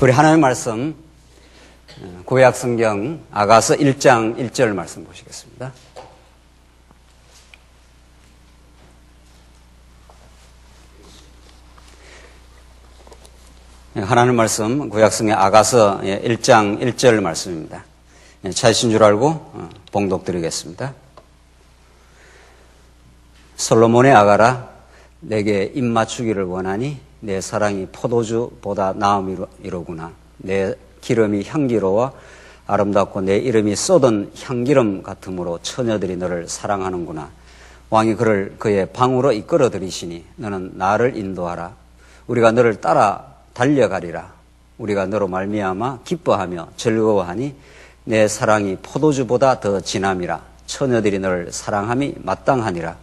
우리 하나님의 말씀 구약 성경 아가서 1장 1절 말씀 보시겠습니다. 하나님의 말씀 구약 성경 아가서 1장 1절 말씀입니다. 찾으신 줄 알고 봉독 드리겠습니다. 솔로몬의 아가라, 내게 입맞추기를 원하니 내 사랑이 포도주보다 나음이로구나. 내 기름이 향기로워 아름답고 내 이름이 쏟은 향기름 같으므로 처녀들이 너를 사랑하는구나. 왕이 그를 그의 방으로 이끌어 들이시니 너는 나를 인도하라. 우리가 너를 따라 달려가리라. 우리가 너로 말미암아 기뻐하며 즐거워하니 내 사랑이 포도주보다 더 진함이라. 처녀들이 너를 사랑함이 마땅하니라.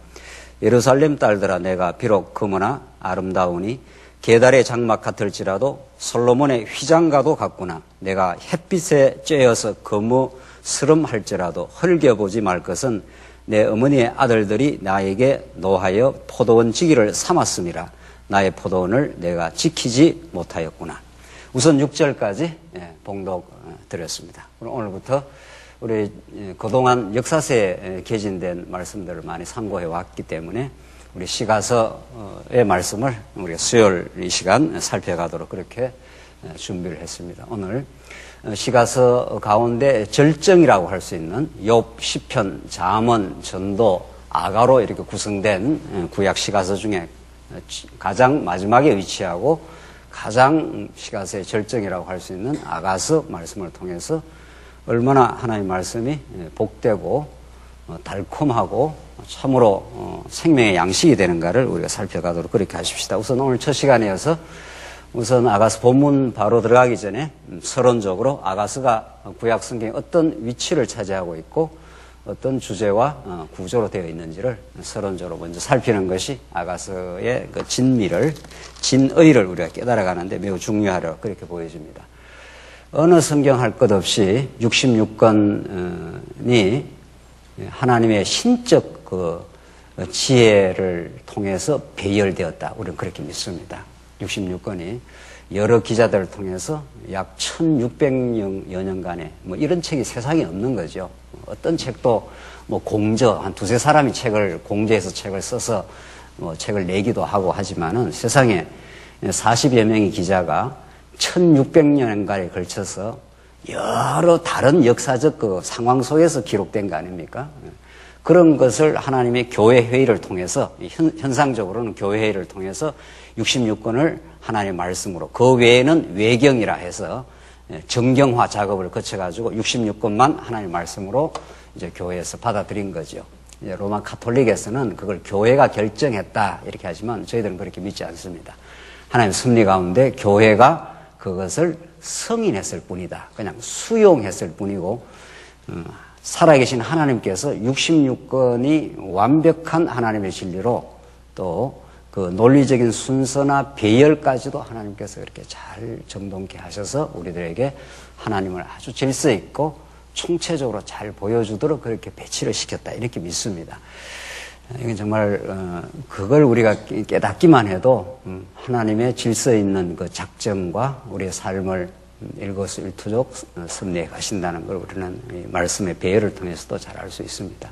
예루살렘 딸들아, 내가 비록 금으나 아름다우니 게달의 장막 같을지라도 솔로몬의 휘장과도 같구나. 내가 햇빛에 쬐어서 거무스름할지라도 헐겨보지 말 것은 내 어머니의 아들들이 나에게 노하여 포도원 지기를 삼았음이라. 나의 포도원을 내가 지키지 못하였구나. 우선 6절까지 봉독 드렸습니다. 오늘부터 우리 그동안 역사서에 개진된 말씀들을 많이 참고해 왔기 때문에 우리 시가서의 말씀을 우리가 수요일 이 시간 살펴가도록 그렇게 준비를 했습니다. 오늘 시가서 가운데 절정이라고 할 수 있는 욥, 시편, 잠언, 전도, 아가로 이렇게 구성된 구약 시가서 중에 가장 마지막에 위치하고 가장 시가서의 절정이라고 할 수 있는 아가서 말씀을 통해서 얼마나 하나님의 말씀이 복되고 달콤하고 참으로 생명의 양식이 되는가를 우리가 살펴가도록 그렇게 하십시다. 우선 오늘 첫 시간이어서 우선 아가서 본문 바로 들어가기 전에 서론적으로 아가서가 구약 성경에 어떤 위치를 차지하고 있고 어떤 주제와 구조로 되어 있는지를 서론적으로 먼저 살피는 것이 아가서의 그 진미를, 진의를 우리가 깨달아가는데 매우 중요하다고 그렇게 보여집니다. 어느 성경 할 것 없이 66권이 하나님의 신적 그 지혜를 통해서 배열되었다. 우리는 그렇게 믿습니다. 66권이 여러 기자들을 통해서 약 1600여 년간에 뭐 이런 책이 세상에 없는 거죠. 어떤 책도 뭐 공저, 한 두세 사람이 책을 공저해서 책을 써서 뭐 책을 내기도 하고 하지만은 세상에 40여 명의 기자가 1600년간에 걸쳐서 여러 다른 역사적 그 상황 속에서 기록된 거 아닙니까? 그런 것을 하나님의 교회 회의를 통해서, 현상적으로는 교회 회의를 통해서 66권을 하나님의 말씀으로, 그 외에는 외경이라 해서 정경화 작업을 거쳐가지고 66권만 하나님의 말씀으로 이제 교회에서 받아들인 거죠. 이제 로마 가톨릭에서는 그걸 교회가 결정했다 이렇게 하지만 저희들은 그렇게 믿지 않습니다. 하나님 섭리 가운데 교회가 그것을 승인했을 뿐이다. 그냥 수용했을 뿐이고, 살아계신 하나님께서 66권이 완벽한 하나님의 진리로 또 그 논리적인 순서나 배열까지도 하나님께서 그렇게 잘 정돈케 하셔서 우리들에게 하나님을 아주 질서 있고 총체적으로 잘 보여주도록 그렇게 배치를 시켰다. 이렇게 믿습니다. 이건 정말 그걸 우리가 깨닫기만 해도 하나님의 질서 있는 그 작정과 우리의 삶을 일거수일투족 섭리해 가신다는 걸 우리는 이 말씀의 배열을 통해서도 잘 알 수 있습니다.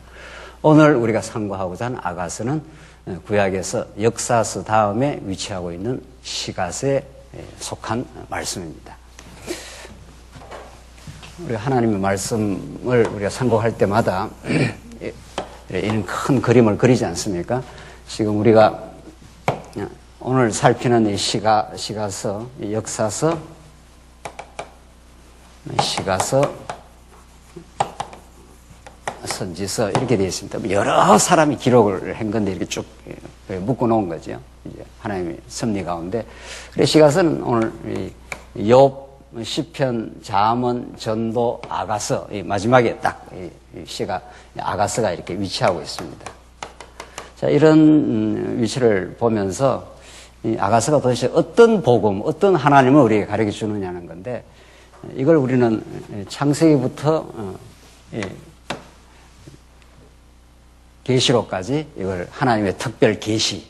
오늘 우리가 상고하고자 하는 아가서는 구약에서 역사서 다음에 위치하고 있는 시가서에 속한 말씀입니다. 우리가 하나님의 말씀을 우리가 상고할 때마다 이런 큰 그림을 그리지 않습니까? 지금 우리가 오늘 살피는 이 시가서, 이 역사서, 시가서, 선지서 이렇게 되어 있습니다. 여러 사람이 기록을 한 건데 이렇게 쭉 묶어 놓은 거죠. 이제 하나님의 섭리 가운데. 그래서 시가서는 오늘 욥, 시편, 잠언, 전도, 아가서, 이 마지막에 딱 이 아가서가 이렇게 위치하고 있습니다. 자, 이런 위치를 보면서 이 아가서가 도대체 어떤 복음, 어떤 하나님을 우리에게 가르쳐 주느냐는 건데, 이걸 우리는 창세기부터 계시록까지 이걸 하나님의 특별 계시,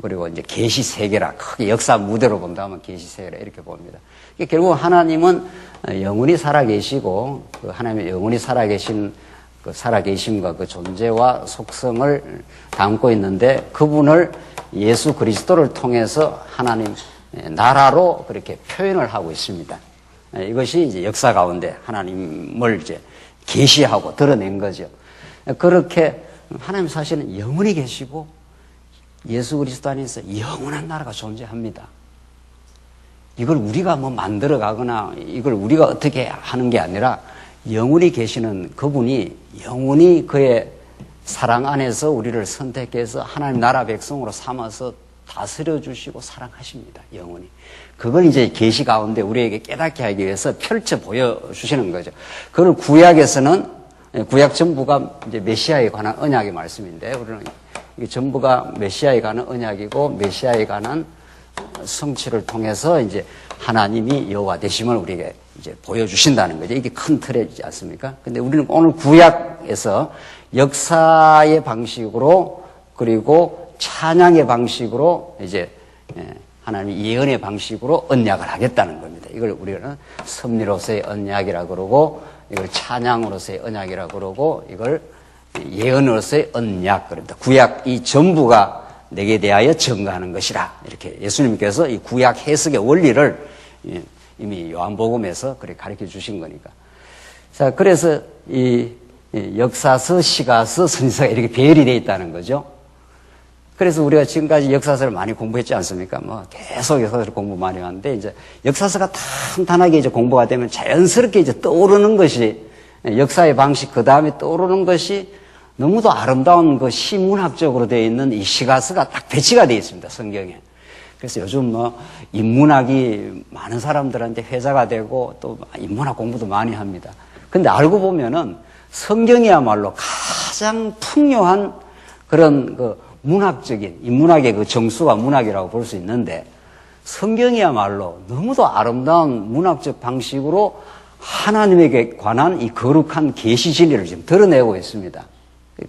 그리고 이제 계시 세계라 크게 역사 무대로 본다면 계시 세계라 이렇게 봅니다. 결국 하나님은 영원히 살아계시고 그 하나님의 영원히 살아계신 그 살아계심과 그 존재와 속성을 담고 있는데 그분을 예수 그리스도를 통해서 하나님 나라로 그렇게 표현을 하고 있습니다. 이것이 이제 역사 가운데 하나님을 이제 계시하고 드러낸 거죠. 그렇게 하나님 사실은 영원히 계시고 예수 그리스도 안에서 영원한 나라가 존재합니다. 이걸 우리가 뭐 만들어 가거나 이걸 우리가 어떻게 하는 게 아니라 영원히 계시는 그분이 영원히 그의 사랑 안에서 우리를 선택해서 하나님 나라 백성으로 삼아서 다스려 주시고 사랑하십니다. 영원히. 그걸 이제 계시 가운데 우리에게 깨닫게 하기 위해서 펼쳐 보여주시는 거죠. 그걸 구약에서는 구약 전부가 이제 메시아에 관한 언약의 말씀인데 우리는 이게 전부가 메시아에 관한 언약이고 메시아에 관한 성취를 통해서 이제 하나님이 여호와 되심을 우리에게 이제 보여주신다는 거죠. 이게 큰 틀이지 않습니까? 근데 우리는 오늘 구약에서 역사의 방식으로 그리고 찬양의 방식으로 이제 하나님의 예언의 방식으로 언약을 하겠다는 겁니다. 이걸 우리는 섭리로서의 언약이라고 그러고 이걸 찬양으로서의 언약이라고 그러고 이걸 예언으로서의 언약 그럽니다. 구약 이 전부가 내게 대하여 증거하는 것이라 이렇게 예수님께서 이 구약 해석의 원리를 이미 요한복음에서 그렇게 가르쳐 주신 거니까. 자, 그래서 이 역사서, 시가서, 선지서가 이렇게 배열이 되어 있다는 거죠. 그래서 우리가 지금까지 역사서를 많이 공부했지 않습니까? 뭐 계속 역사서를 공부 많이 하는데 이제 역사서가 탄탄하게 이제 공부가 되면 자연스럽게 이제 떠오르는 것이 역사의 방식 그 다음에 떠오르는 것이 너무도 아름다운 그 시문학적으로 되어 있는 이 시가서가 딱 배치가 되어 있습니다. 성경에. 그래서 요즘 뭐 인문학이 많은 사람들한테 회자가 되고 또 인문학 공부도 많이 합니다. 근데 알고 보면은 성경이야말로 가장 풍요한 그런 그 문학적인 인문학의 그 정수가 문학이라고 볼 수 있는데 성경이야말로 너무도 아름다운 문학적 방식으로 하나님에게 관한 이 거룩한 계시 진리를 지금 드러내고 있습니다.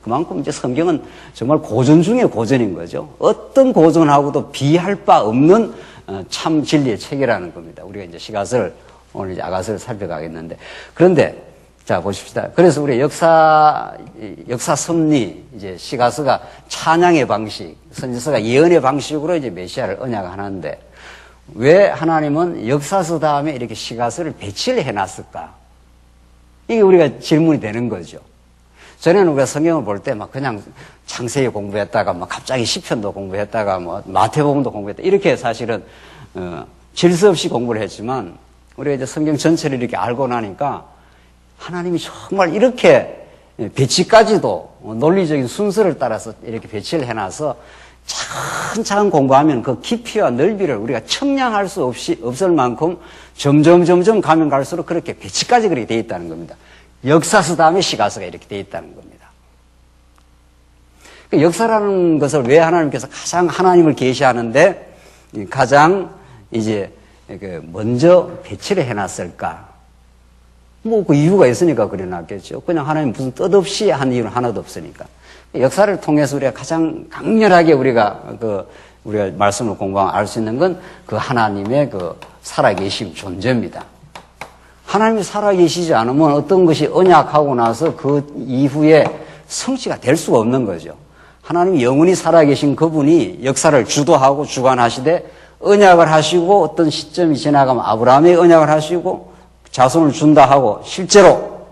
그만큼 이제 성경은 정말 고전 중에 고전인 거죠. 어떤 고전하고도 비할 바 없는 참 진리의 책이라는 겁니다. 우리가 이제 시가서를 오늘 이제 아가서를 살펴가겠는데 그런데 자 보십시다. 그래서 우리 역사 섭리 이제 시가서가 찬양의 방식, 선지서가 예언의 방식으로 이제 메시아를 언약하는데 왜 하나님은 역사서 다음에 이렇게 시가서를 배치를 해놨을까? 이게 우리가 질문이 되는 거죠. 전에는 우리가 성경을 볼 때 막 그냥 창세기 공부했다가 막 갑자기 시편도 공부했다가 뭐 마태복음도 공부했다 이렇게 사실은 질서 없이 공부를 했지만 우리가 이제 성경 전체를 이렇게 알고 나니까 하나님이 정말 이렇게 배치까지도 논리적인 순서를 따라서 이렇게 배치를 해놔서 차근차근 공부하면 그 깊이와 넓이를 우리가 청량할 수 없을 만큼 점점 가면 갈수록 그렇게 배치까지 그렇게 되어 있다는 겁니다. 역사서 다음에 시가서가 이렇게 되어 있다는 겁니다. 역사라는 것을 왜 하나님께서 가장 하나님을 계시하는데 가장 이제 먼저 배치를 해놨을까? 뭐 그 이유가 있으니까 그래놨겠죠. 그냥 하나님 무슨 뜻없이 한 이유는 하나도 없으니까. 역사를 통해서 우리가 가장 강렬하게 우리가 말씀을 공부하면 알 수 있는 건 그 하나님의 그 살아계심 존재입니다. 하나님이 살아계시지 않으면 어떤 것이 언약하고 나서 그 이후에 성취가 될 수가 없는 거죠. 하나님이 영원히 살아계신 그분이 역사를 주도하고 주관하시되 언약을 하시고 어떤 시점이 지나가면 아브라함의 언약을 하시고 자손을 준다 하고 실제로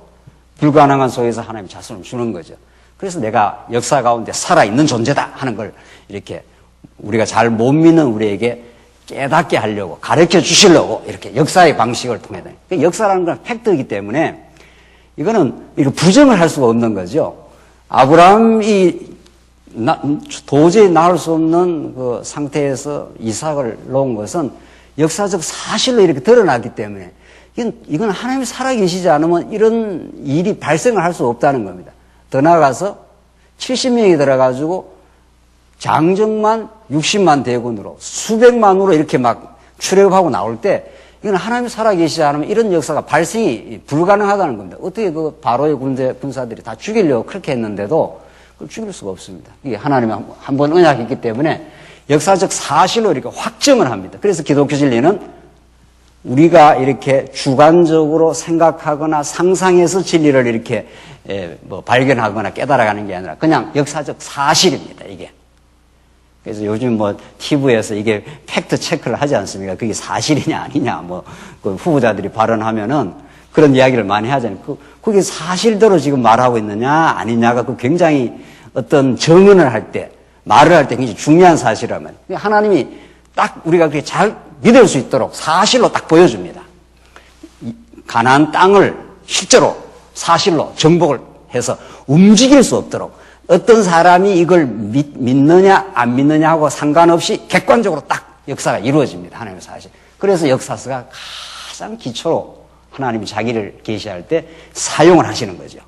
불가능한 속에서 하나님 자손을 주는 거죠. 그래서 내가 역사 가운데 살아있는 존재다 하는 걸 이렇게 우리가 잘 못 믿는 우리에게 깨닫게 하려고 가르쳐 주시려고 이렇게 역사의 방식을 통해 역사라는 건 팩트이기 때문에 이거는 이거 부정을 할 수가 없는 거죠. 아브라함이 도저히 낳을 수 없는 그 상태에서 이삭을 놓은 것은 역사적 사실로 이렇게 드러났기 때문에 이건 하나님이 살아계시지 않으면 이런 일이 발생을 할 수 없다는 겁니다. 더 나아가서 70명이 들어가지고 장정만 60만 대군으로 수백만으로 이렇게 막 출애굽하고 나올 때 이건 하나님이 살아계시지 않으면 이런 역사가 발생이 불가능하다는 겁니다. 어떻게 그 바로의 군사들이 다 죽이려고 그렇게 했는데도 그걸 죽일 수가 없습니다. 이게 하나님이 한 번 언약했기 때문에 역사적 사실로 이렇게 확정을 합니다. 그래서 기독교 진리는 우리가 이렇게 주관적으로 생각하거나 상상해서 진리를 이렇게 발견하거나 깨달아가는 게 아니라 그냥 역사적 사실입니다, 이게. 그래서 요즘 TV에서 이게 팩트 체크를 하지 않습니까? 그게 사실이냐 아니냐, 그 후보자들이 발언하면은 그런 이야기를 많이 하잖아요. 그게 사실대로 지금 말하고 있느냐 아니냐가 굉장히 어떤 정언을 할 때, 말을 할 때 굉장히 중요한 사실이라면 하나님이 딱 우리가 그렇게 잘 믿을 수 있도록 사실로 딱 보여줍니다. 가나안 땅을 실제로 사실로 정복을 해서 움직일 수 없도록 어떤 사람이 이걸 믿느냐 안 믿느냐 하고 상관없이 객관적으로 딱 역사가 이루어집니다. 하나님의 사실. 그래서 역사서가 가장 기초로 하나님이 자기를 계시할 때 사용을 하시는 거죠.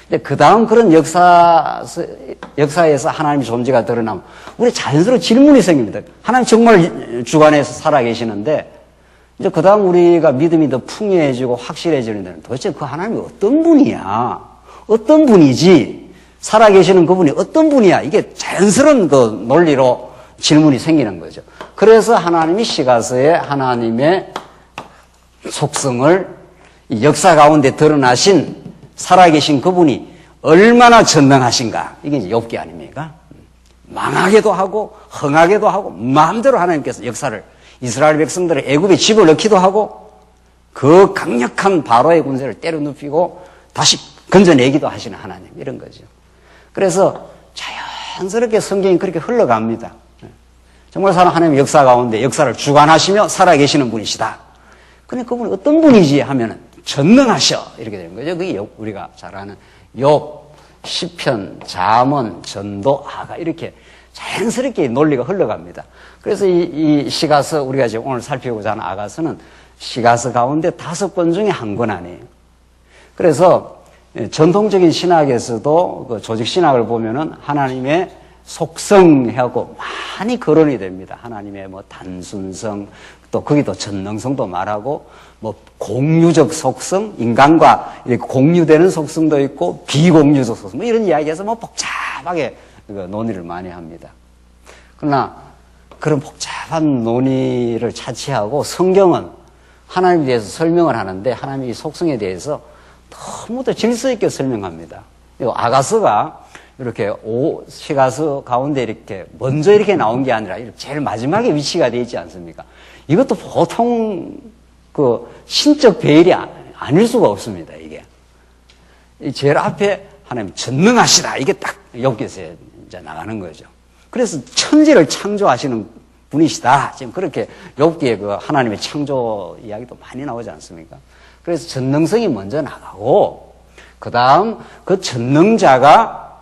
근데 그 다음 그런 역사에서 하나님의 존재가 드러나면 우리 자연스러운 질문이 생깁니다. 하나님 정말 주관해서 살아계시는데 이제 그 다음 우리가 믿음이 더 풍요해지고 확실해지는 데는 도대체 그 하나님이 어떤 분이야? 어떤 분이지? 살아계시는 그분이 어떤 분이야? 이게 자연스러운 그 논리로 질문이 생기는 거죠. 그래서 하나님이 시가서에 하나님의 속성을 역사 가운데 드러나신 살아계신 그분이 얼마나 전능하신가. 이게 이제 욥기 아닙니까? 망하게도 하고 흥하게도 하고 마음대로 하나님께서 역사를 이스라엘 백성들을 애굽에 집어넣기도 하고 그 강력한 바로의 군세를 때려눕히고 다시 건져내기도 하시는 하나님, 이런 거죠. 그래서 자연스럽게 성경이 그렇게 흘러갑니다. 정말 하나님의 역사 가운데 역사를 주관하시며 살아계시는 분이시다. 근데 그분이 어떤 분이지 하면은 전능하셔, 이렇게 되는 거죠. 그게 우리가 잘 아는 욥, 시편, 잠언, 전도, 아가, 이렇게 자연스럽게 논리가 흘러갑니다. 그래서 이 시가서, 우리가 지금 오늘 살펴보자 하는 아가서는 시가서 가운데 5권 중에 한 권 아니에요. 그래서 전통적인 신학에서도 그 조직 신학을 보면은 하나님의 속성하고 많이 거론이 됩니다. 하나님의 단순성, 또 거기도 전능성도 말하고 공유적 속성, 인간과 이렇게 공유되는 속성도 있고 비공유적 속성, 이런 이야기에서 복잡하게 논의를 많이 합니다. 그러나 그런 복잡한 논의를 차치하고 성경은 하나님에 대해서 설명을 하는데 하나님의 속성에 대해서 너무도 질서 있게 설명합니다. 아가서가 이렇게 시가서 가운데 이렇게 먼저 이렇게 나온 게 아니라 제일 마지막에 위치가 되어 있지 않습니까? 이것도 보통 그 신적 배열이 아닐 수가 없습니다, 이게. 제일 앞에 하나님 전능하시다, 이게 딱 욥기에서 이제 나가는 거죠. 그래서 천지를 창조하시는 분이시다. 지금 그렇게 욥기에 그 하나님의 창조 이야기도 많이 나오지 않습니까? 그래서 전능성이 먼저 나가고, 그 다음 그 전능자가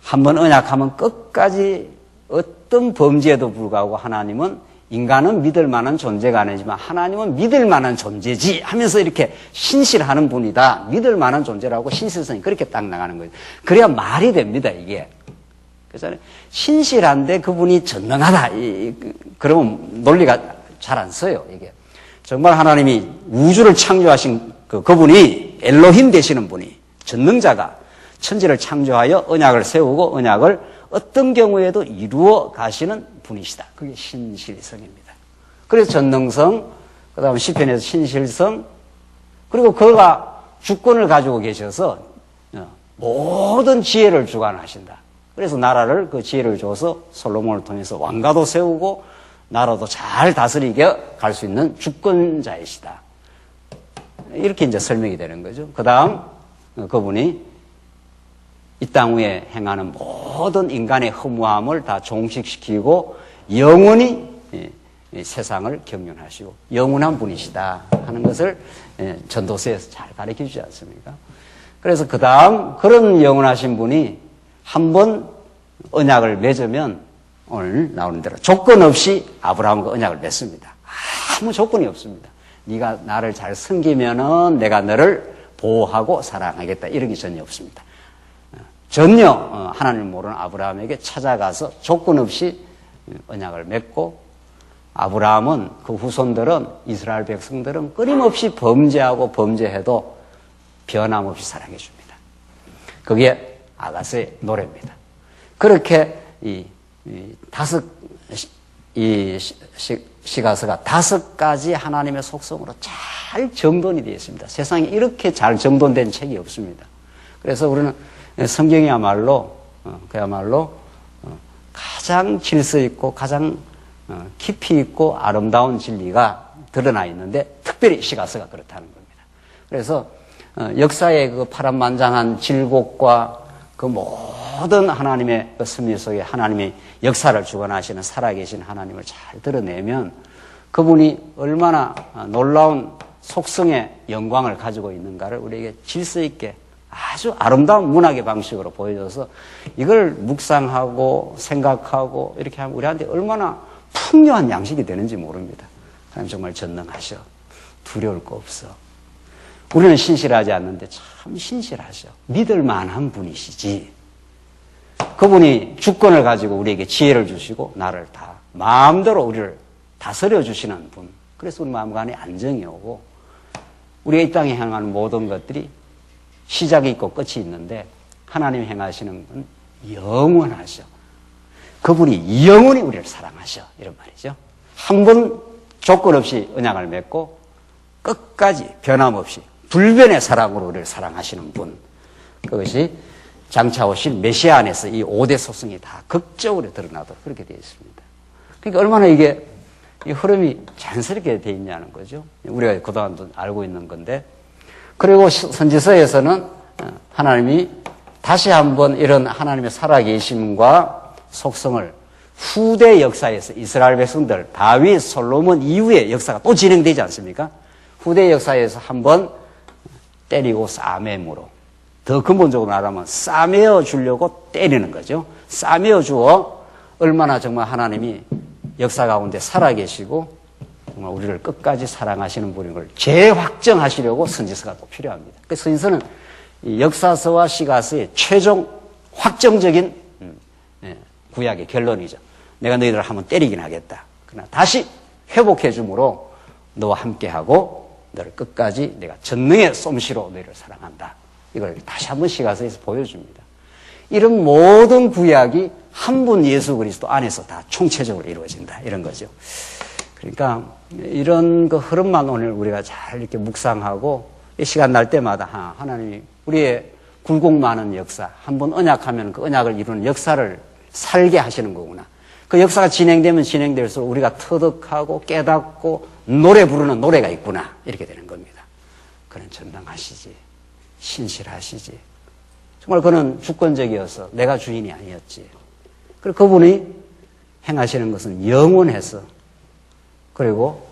한번 언약하면 끝까지 어떤 범죄에도 불구하고 하나님은 인간은 믿을 만한 존재가 아니지만 하나님은 믿을 만한 존재지 하면서 이렇게 신실하는 분이다. 믿을 만한 존재라고 신실성이 그렇게 딱 나가는 거예요. 그래야 말이 됩니다, 이게. 그래서 신실한데 그분이 전능하다. 그러면 논리가 잘 안 써요, 이게. 정말 하나님이 우주를 창조하신 그분이 엘로힘 되시는 분이 전능자가 천지를 창조하여 언약을 세우고 언약을 어떤 경우에도 이루어 가시는 분이시다. 그게 신실성입니다. 그래서 전능성, 그 다음 시편에서 신실성, 그리고 그가 주권을 가지고 계셔서 모든 지혜를 주관하신다. 그래서 나라를 그 지혜를 줘서 솔로몬을 통해서 왕가도 세우고 나라도 잘 다스리게 갈 수 있는 주권자이시다. 이렇게 이제 설명이 되는 거죠. 그 다음 그분이 이 땅 위에 행하는 모든 인간의 허무함을 다 종식시키고 영원히 세상을 경륜하시고 영원한 분이시다 하는 것을 전도서에서 잘 가르쳐 주지 않습니까? 그래서 그 다음 그런 영원하신 분이 한번 언약을 맺으면 오늘 나오는 대로 조건 없이 아브라함과 언약을 맺습니다. 아무 조건이 없습니다. 네가 나를 잘 섬기면은 내가 너를 보호하고 사랑하겠다, 이런 게 전혀 없습니다. 전혀 하나님을 모르는 아브라함에게 찾아가서 조건 없이 언약을 맺고, 아브라함은 그 후손들은, 이스라엘 백성들은 끊임없이 범죄하고 범죄해도 변함없이 사랑해 줍니다. 그게 아가서의 노래입니다. 그렇게 이 이 시가서가 5가지 하나님의 속성으로 잘 정돈이 되어 있습니다. 세상에 이렇게 잘 정돈된 책이 없습니다. 그래서 우리는 성경이야말로 그야말로 가장 질서 있고 가장 깊이 있고 아름다운 진리가 드러나 있는데 특별히 시가서가 그렇다는 겁니다. 그래서 역사의 그 파란만장한 질곡과 그 모든 하나님의 그 섭리 속에 하나님의 역사를 주관하시는 살아계신 하나님을 잘 드러내면 그분이 얼마나 놀라운 속성의 영광을 가지고 있는가를 우리에게 질서 있게 아주 아름다운 문학의 방식으로 보여줘서 이걸 묵상하고 생각하고 이렇게 하면 우리한테 얼마나 풍요한 양식이 되는지 모릅니다. 하나님 정말 전능하셔. 두려울 거 없어. 우리는 신실하지 않는데 참 신실하셔. 믿을 만한 분이시지. 그분이 주권을 가지고 우리에게 지혜를 주시고 나를 다 마음대로 우리를 다스려 주시는 분. 그래서 우리 마음 안에 안정이 오고 우리가 이 땅에 행하는 모든 것들이 시작이 있고 끝이 있는데 하나님이 행하시는 건 영원하셔. 그분이 영원히 우리를 사랑하셔. 이런 말이죠. 한 번 조건 없이 언약을 맺고 끝까지 변함없이 불변의 사랑으로 우리를 사랑하시는 분. 그것이 장차 오실 메시아 안에서 이 5대 속성이 다 극적으로 드러나도록 그렇게 되어 있습니다. 그러니까 얼마나 이게 이 흐름이 자연스럽게 되어 있냐는 거죠. 우리가 그동안도 알고 있는 건데. 그리고 선지서에서는 하나님이 다시 한번 이런 하나님의 살아계심과 속성을 후대 역사에서 이스라엘 백성들, 다윗, 솔로몬 이후의 역사가 또 진행되지 않습니까? 후대 역사에서 한번 때리고 싸매므로 더 근본적으로 말하면 싸매어 주려고 때리는 거죠. 싸매어 주어 얼마나 정말 하나님이 역사 가운데 살아계시고 정말 우리를 끝까지 사랑하시는 분인 걸 재확정하시려고 선지서가 또 필요합니다. 그 선지서는 역사서와 시가서의 최종 확정적인 구약의 결론이죠. 내가 너희들을 한번 때리긴 하겠다. 그러나 다시 회복해 주므로 너와 함께하고 너를 끝까지 내가 전능의 솜씨로 너희를 사랑한다. 이걸 다시 한번 시가서에서 보여줍니다. 이런 모든 구약이 한 분 예수 그리스도 안에서 다 총체적으로 이루어진다. 이런 거죠. 그러니까 이런 그 흐름만 오늘 우리가 잘 이렇게 묵상하고 이 시간 날 때마다 하나님이 우리의 굴곡 많은 역사, 한번 언약하면 그 언약을 이루는 역사를 살게 하시는 거구나. 그 역사가 진행되면 진행될수록 우리가 터득하고 깨닫고 노래 부르는 노래가 있구나. 이렇게 되는 겁니다. 그는 전능하시지. 신실하시지. 정말 그는 주권적이어서 내가 주인이 아니었지. 그리고 그분이 행하시는 것은 영원해서 그리고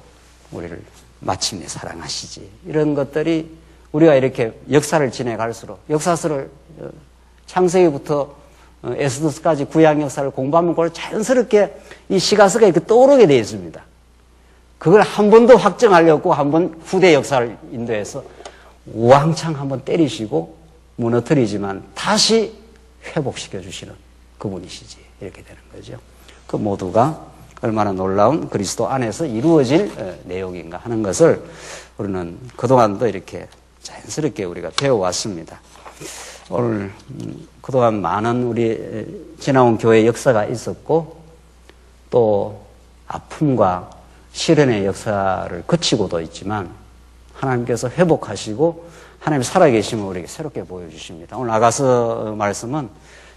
우리를 마침내 사랑하시지. 이런 것들이 우리가 이렇게 역사를 지내갈수록 역사서를 창세기부터 에스더서까지 구약 역사를 공부하면 그걸 자연스럽게 이 시가서가 이렇게 떠오르게 되어 있습니다. 그걸 한 번 더 확정하려고 한번 후대 역사를 인도해서 왕창 한번 때리시고 무너뜨리지만 다시 회복시켜 주시는 그분이시지. 이렇게 되는 거죠. 그 모두가 얼마나 놀라운 그리스도 안에서 이루어질 내용인가 하는 것을 우리는 그동안도 이렇게 자연스럽게 우리가 배워왔습니다. 오늘 그동안 많은 우리 지나온 교회 역사가 있었고 또 아픔과 시련의 역사를 거치고도 있지만 하나님께서 회복하시고 하나님 살아계심을 우리에게 새롭게 보여주십니다. 오늘 아가서 말씀은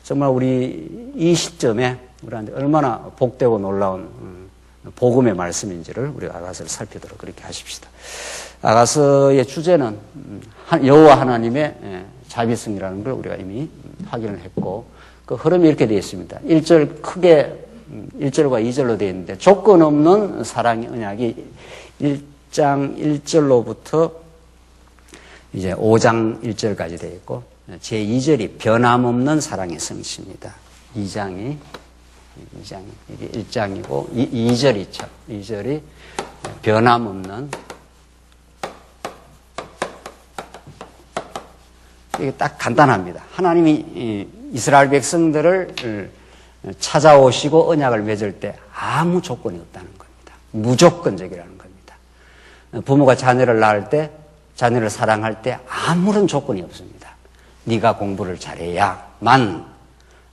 정말 우리 이 시점에 우리한테 얼마나 복되고 놀라운 복음의 말씀인지를 우리가 아가서를 살피도록 그렇게 하십시다. 아가서의 주제는 여호와 하나님의 자비성이라는 걸 우리가 이미 확인을 했고 그 흐름이 이렇게 되어 있습니다. 1절 크게 1절과 2절로 되어 있는데 조건 없는 사랑의 언약이 1장 1절로부터 이제 5장 1절까지 되어 있고 제2절이 변함없는 사랑의 성취입니다. 2장이 이게 1장이고 2절이 있죠. 2절이 변함없는 이게 딱 간단합니다. 하나님이 이스라엘 백성들을 찾아오시고 언약을 맺을 때 아무 조건이 없다는 겁니다. 무조건적이라는 겁니다. 부모가 자녀를 낳을 때 자녀를 사랑할 때 아무런 조건이 없습니다. 네가 공부를 잘해야만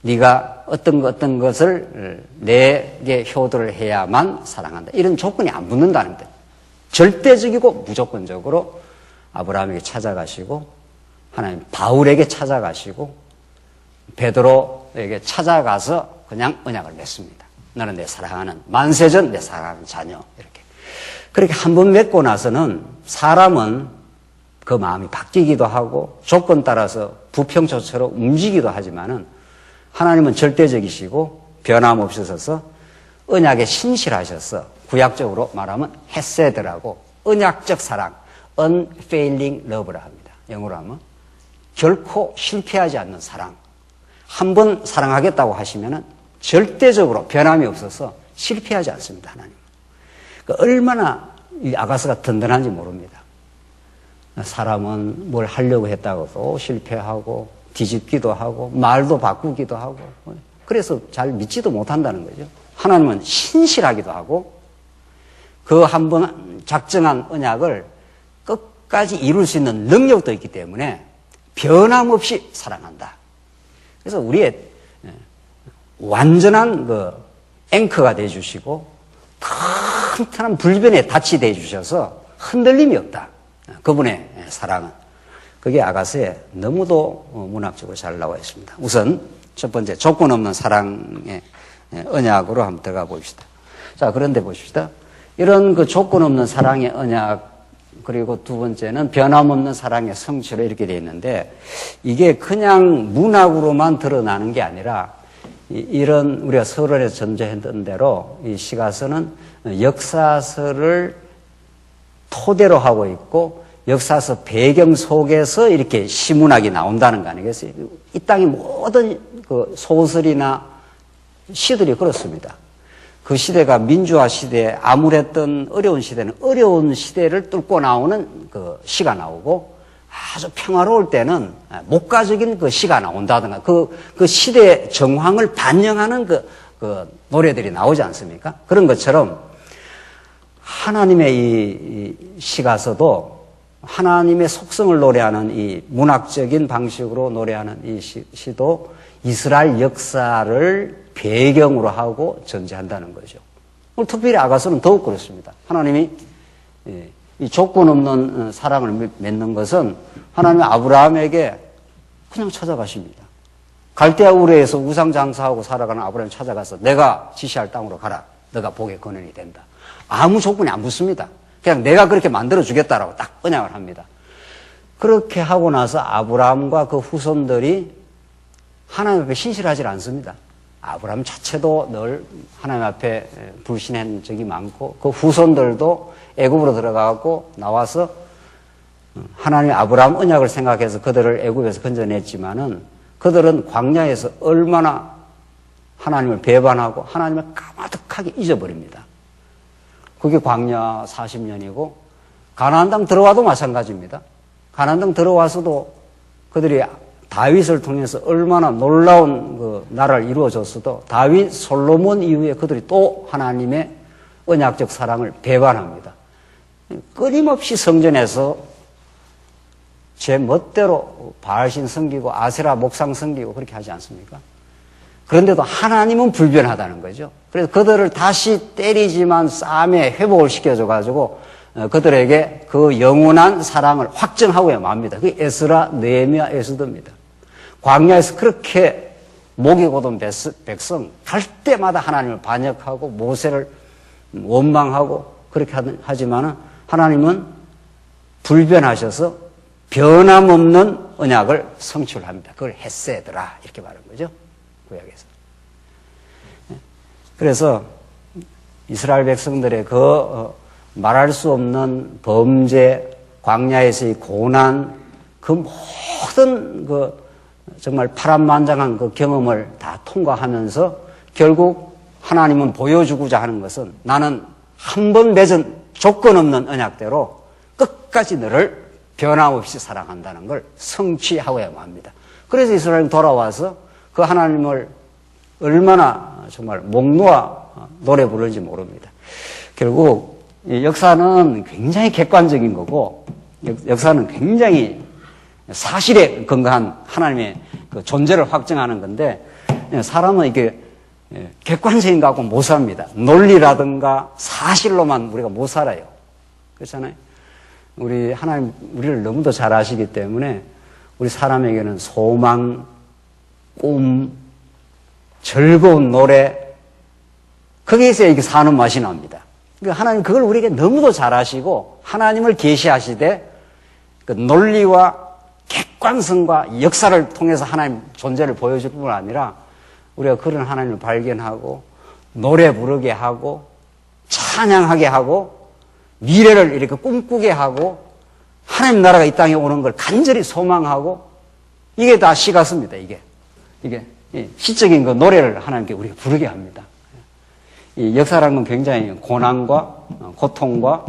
네가 어떤 것을 내게 효도를 해야만 사랑한다. 이런 조건이 안 붙는다는 거예요. 절대적이고 무조건적으로 아브라함에게 찾아가시고 하나님 바울에게 찾아가시고 베드로에게 찾아가서 그냥 언약을 맺습니다. 너는 내 사랑하는 만세전 내 사랑하는 자녀. 이렇게 그렇게 한 번 맺고 나서는 사람은 그 마음이 바뀌기도 하고 조건 따라서 부평초처럼 움직이기도 하지만은 하나님은 절대적이시고 변함없으셔서 언약에 신실하셔서 구약적으로 말하면 헤세드라고 언약적 사랑, unfailing love라 합니다. 영어로 하면 결코 실패하지 않는 사랑. 한 번 사랑하겠다고 하시면은 절대적으로 변함이 없어서 실패하지 않습니다, 하나님. 그러니까 얼마나 이 아가서가 든든한지 모릅니다. 사람은 뭘 하려고 했다고 또 실패하고 뒤집기도 하고 말도 바꾸기도 하고 그래서 잘 믿지도 못한다는 거죠. 하나님은 신실하기도 하고 그 한 번 작정한 언약을 끝까지 이룰 수 있는 능력도 있기 때문에 변함없이 사랑한다. 그래서 우리의 완전한 그 앵커가 되어주시고 튼튼한 불변에 닻이 되어주셔서 흔들림이 없다. 그분의 사랑은. 그게 아가서에 너무도 문학적으로 잘 나와 있습니다. 우선 첫 번째 조건 없는 사랑의 언약으로 한번 들어가 봅시다. 자, 그런데 보십시다. 이런 그 조건 없는 사랑의 언약 그리고 두 번째는 변함없는 사랑의 성취로 이렇게 되어 있는데 이게 그냥 문학으로만 드러나는 게 아니라 이런 우리가 서론에서 전제했던 대로 이 시가서는 역사서를 토대로 하고 있고 역사서 배경 속에서 이렇게 시문학이 나온다는 거 아니겠어요? 이 땅의 모든 그 소설이나 시들이 그렇습니다. 그 시대가 민주화 시대에 암울했던 어려운 시대는 어려운 시대를 뚫고 나오는 그 시가 나오고 아주 평화로울 때는 목가적인 그 시가 나온다든가 그 시대의 정황을 반영하는 그 노래들이 나오지 않습니까? 그런 것처럼 하나님의 이 시가서도 하나님의 속성을 노래하는 이 문학적인 방식으로 노래하는 이 시도 이스라엘 역사를 배경으로 하고 전제한다는 거죠. 특별히 아가서는 더욱 그렇습니다. 하나님이 이 조건 없는 사랑을 맺는 것은 하나님이 아브라함에게 그냥 찾아가십니다. 갈대아 우르에서 우상 장사하고 살아가는 아브라함이 찾아가서 내가 지시할 땅으로 가라. 너가 복의 근원이 된다. 아무 조건이 안 붙습니다. 그냥 내가 그렇게 만들어주겠다라고 딱 언약을 합니다. 그렇게 하고 나서 아브라함과 그 후손들이 하나님 앞에 신실하지 않습니다. 아브라함 자체도 늘 하나님 앞에 불신한 적이 많고 그 후손들도 애굽으로 들어가고 나와서 하나님 아브라함 언약을 생각해서 그들을 애굽에서 건져냈지만은 그들은 광야에서 얼마나 하나님을 배반하고 하나님을 까마득하게 잊어버립니다. 그게 광야 40년이고 가나안 땅 들어와도 마찬가지입니다. 가나안 땅 들어와서도 그들이 다윗을 통해서 얼마나 놀라운 그 나라를 이루어졌어도 다윗, 솔로몬 이후에 그들이 또 하나님의 언약적 사랑을 배반합니다. 끊임없이 성전에서 제 멋대로 바알신 섬기고 아세라 목상 섬기고 그렇게 하지 않습니까? 그런데도 하나님은 불변하다는 거죠. 그래서 그들을 다시 때리지만 싸움에 회복을 시켜줘가지고 그들에게 그 영원한 사랑을 확정하고야 맙니다. 그게 에스라, 느헤미야, 에스더입니다. 광야에서 그렇게 목이 곧은 백성 갈 때마다 하나님을 반역하고 모세를 원망하고 그렇게 하지만은 하나님은 불변하셔서 변함없는 언약을 성취합니다. 그걸 헤세드라 이렇게 말하는 거죠. 구약에서. 그래서 이스라엘 백성들의 그 말할 수 없는 범죄, 광야에서의 고난, 그 모든 그 정말 파란만장한 그 경험을 다 통과하면서 결국 하나님은 보여주고자 하는 것은 나는 한 번 맺은 조건 없는 언약대로 끝까지 너를 변함없이 사랑한다는 걸 성취하고야만 합니다. 그래서 이스라엘은 돌아와서 그 하나님을 얼마나 정말 목 놓아 노래 부르는지 모릅니다. 결국 역사는 굉장히 객관적인 거고 역사는 굉장히 사실에 근거한 하나님의 그 존재를 확증하는 건데 사람은 이게 객관적인 거 갖고 못 삽니다. 논리라든가 사실로만 우리가 못 살아요. 그렇잖아요. 우리 하나님 우리를 너무도 잘 아시기 때문에 우리 사람에게는 소망, 꿈, 즐거운 노래, 거기에서 이게 사는 맛이 납니다. 그러니까 하나님 그걸 우리에게 너무도 잘 아시고 하나님을 계시하시되 그 논리와 객관성과 역사를 통해서 하나님 존재를 보여줄 뿐 아니라 우리가 그런 하나님을 발견하고 노래 부르게 하고 찬양하게 하고 미래를 이렇게 꿈꾸게 하고 하나님 나라가 이 땅에 오는 걸 간절히 소망하고 이게 다 시 같습니다. 이게 시적인 그 노래를 하나님께 우리가 부르게 합니다. 이 역사라는 건 굉장히 고난과 고통과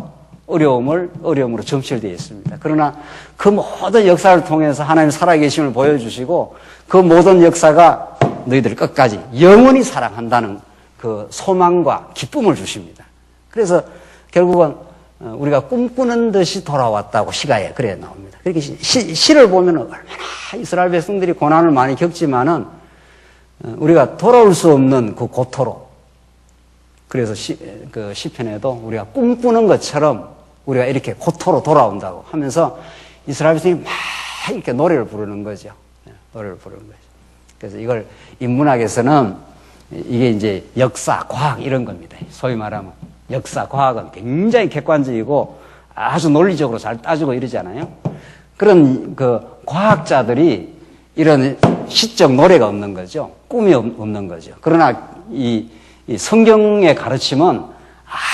어려움으로 점철되어 있습니다. 그러나 그 모든 역사를 통해서 하나님 살아계심을 보여주시고 그 모든 역사가 너희들 끝까지 영원히 사랑한다는 그 소망과 기쁨을 주십니다. 그래서 결국은 우리가 꿈꾸는 듯이 돌아왔다고 시가에 그래 나옵니다. 그렇게 시를 보면 얼마나 이스라엘 백성들이 고난을 많이 겪지만은 우리가 돌아올 수 없는 그 고토로 그래서 그 시편에도 우리가 꿈꾸는 것처럼 우리가 이렇게 고토로 돌아온다고 하면서 이스라엘 백성이 막 이렇게 노래를 부르는 거죠. 노래를 부르는 거죠. 그래서 이걸 인문학에서는 이게 이제 역사, 과학 이런 겁니다. 소위 말하면 역사, 과학은 굉장히 객관적이고 아주 논리적으로 잘 따지고 이러잖아요. 그런 그 과학자들이 이런 시적 노래가 없는 거죠. 꿈이 없는 거죠. 그러나 이 성경의 가르침은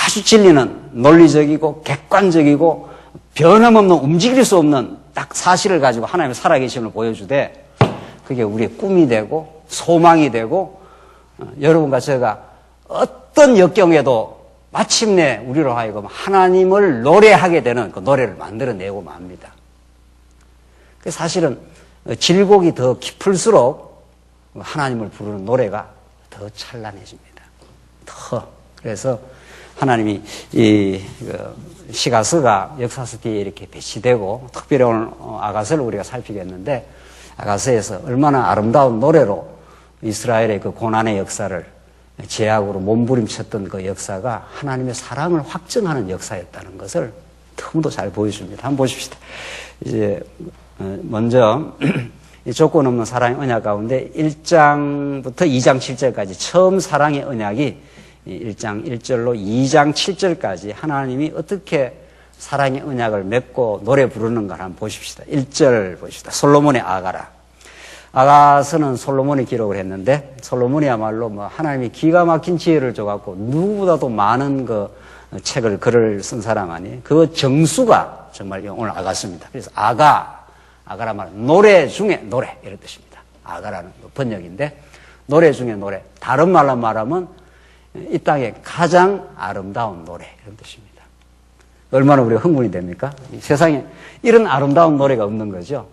아주 진리는 논리적이고 객관적이고 변함없는 움직일 수 없는 딱 사실을 가지고 하나님의 살아계심을 보여주되 그게 우리의 꿈이 되고 소망이 되고 여러분과 제가 어떤 역경에도 마침내 우리로 하여금 하나님을 노래하게 되는 그 노래를 만들어내고 맙니다. 사실은 질곡이 더 깊을수록 하나님을 부르는 노래가 더 찬란해집니다. 그래서 하나님이 이 시가서가 역사서 뒤에 이렇게 배치되고 특별히 오늘 아가서를 우리가 살피겠는데 아가서에서 얼마나 아름다운 노래로 이스라엘의 그 고난의 역사를 제약으로 몸부림쳤던 그 역사가 하나님의 사랑을 확증하는 역사였다는 것을 너무도 잘 보여줍니다. 한번 보십시다. 이제 먼저 이 조건 없는 사랑의 언약 가운데 1장부터 2장 7절까지 처음 사랑의 언약이 1장 1절로 2장 7절까지 하나님이 어떻게 사랑의 언약을 맺고 노래 부르는가 한번 보십시다. 1절 보십시다. 솔로몬의 아가라. 아가서는 솔로몬이 기록을 했는데 솔로몬이야말로 뭐 하나님이 기가 막힌 지혜를 줘갖고 누구보다도 많은 그 책을 글을 쓴 사람 아니에요. 그 정수가 정말 오늘 아가서입니다. 그래서 아가라 말은 노래 중에 노래 이런 뜻입니다. 아가라는 번역인데 노래 중에 노래. 다른 말로 말하면 이 땅의 가장 아름다운 노래 이런 뜻입니다. 얼마나 우리가 흥분이 됩니까? 세상에 이런 아름다운 노래가 없는 거죠.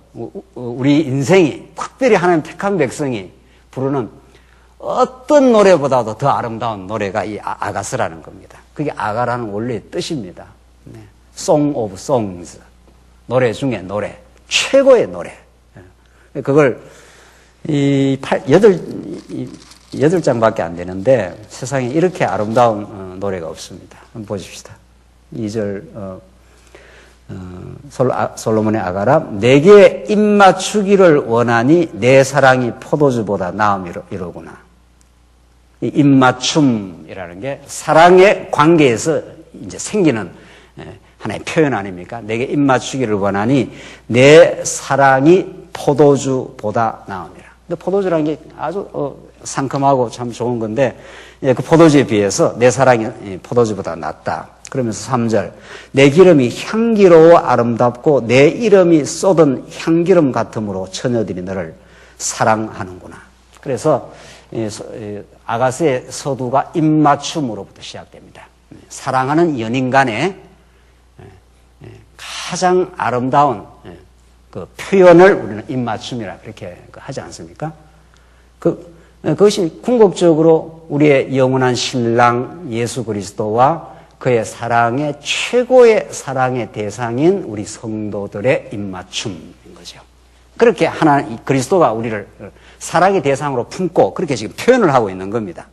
우리 인생이 특별히 하나님 택한 백성이 부르는 어떤 노래보다도 더 아름다운 노래가 이 아가스라는 겁니다. 그게 아가라는 원래의 뜻입니다. Song of Songs. 노래 중에 노래. 최고의 노래. 그걸 여덟 장밖에 안 되는데 세상에 이렇게 아름다운 노래가 없습니다. 한번 보십시다. 2절 솔로몬의 아가라 내게 입맞추기를 원하니 내 사랑이 포도주보다 나음이로구나. 이 입맞춤이라는 게 사랑의 관계에서 이제 생기는 하나의 표현 아닙니까? 내게 입맞추기를 원하니 내 사랑이 포도주보다 나음이라. 근데 포도주라는 게 아주 상큼하고 참 좋은 건데 그 포도주에 비해서 내 사랑이 포도주보다 낫다. 그러면서 3절 내 기름이 향기로워 아름답고 내 이름이 쏟은 향기름 같으므로 처녀들이 너를 사랑하는구나. 그래서 아가스의 서두가 입맞춤으로부터 시작됩니다. 사랑하는 연인 간의 가장 아름다운 그 표현을 우리는 입맞춤이라 그렇게 하지 않습니까? 그것이 궁극적으로 우리의 영원한 신랑 예수 그리스도와 그의 사랑의 최고의 사랑의 대상인 우리 성도들의 입맞춤인 거죠. 그렇게 그리스도가 우리를 사랑의 대상으로 품고 그렇게 지금 표현을 하고 있는 겁니다.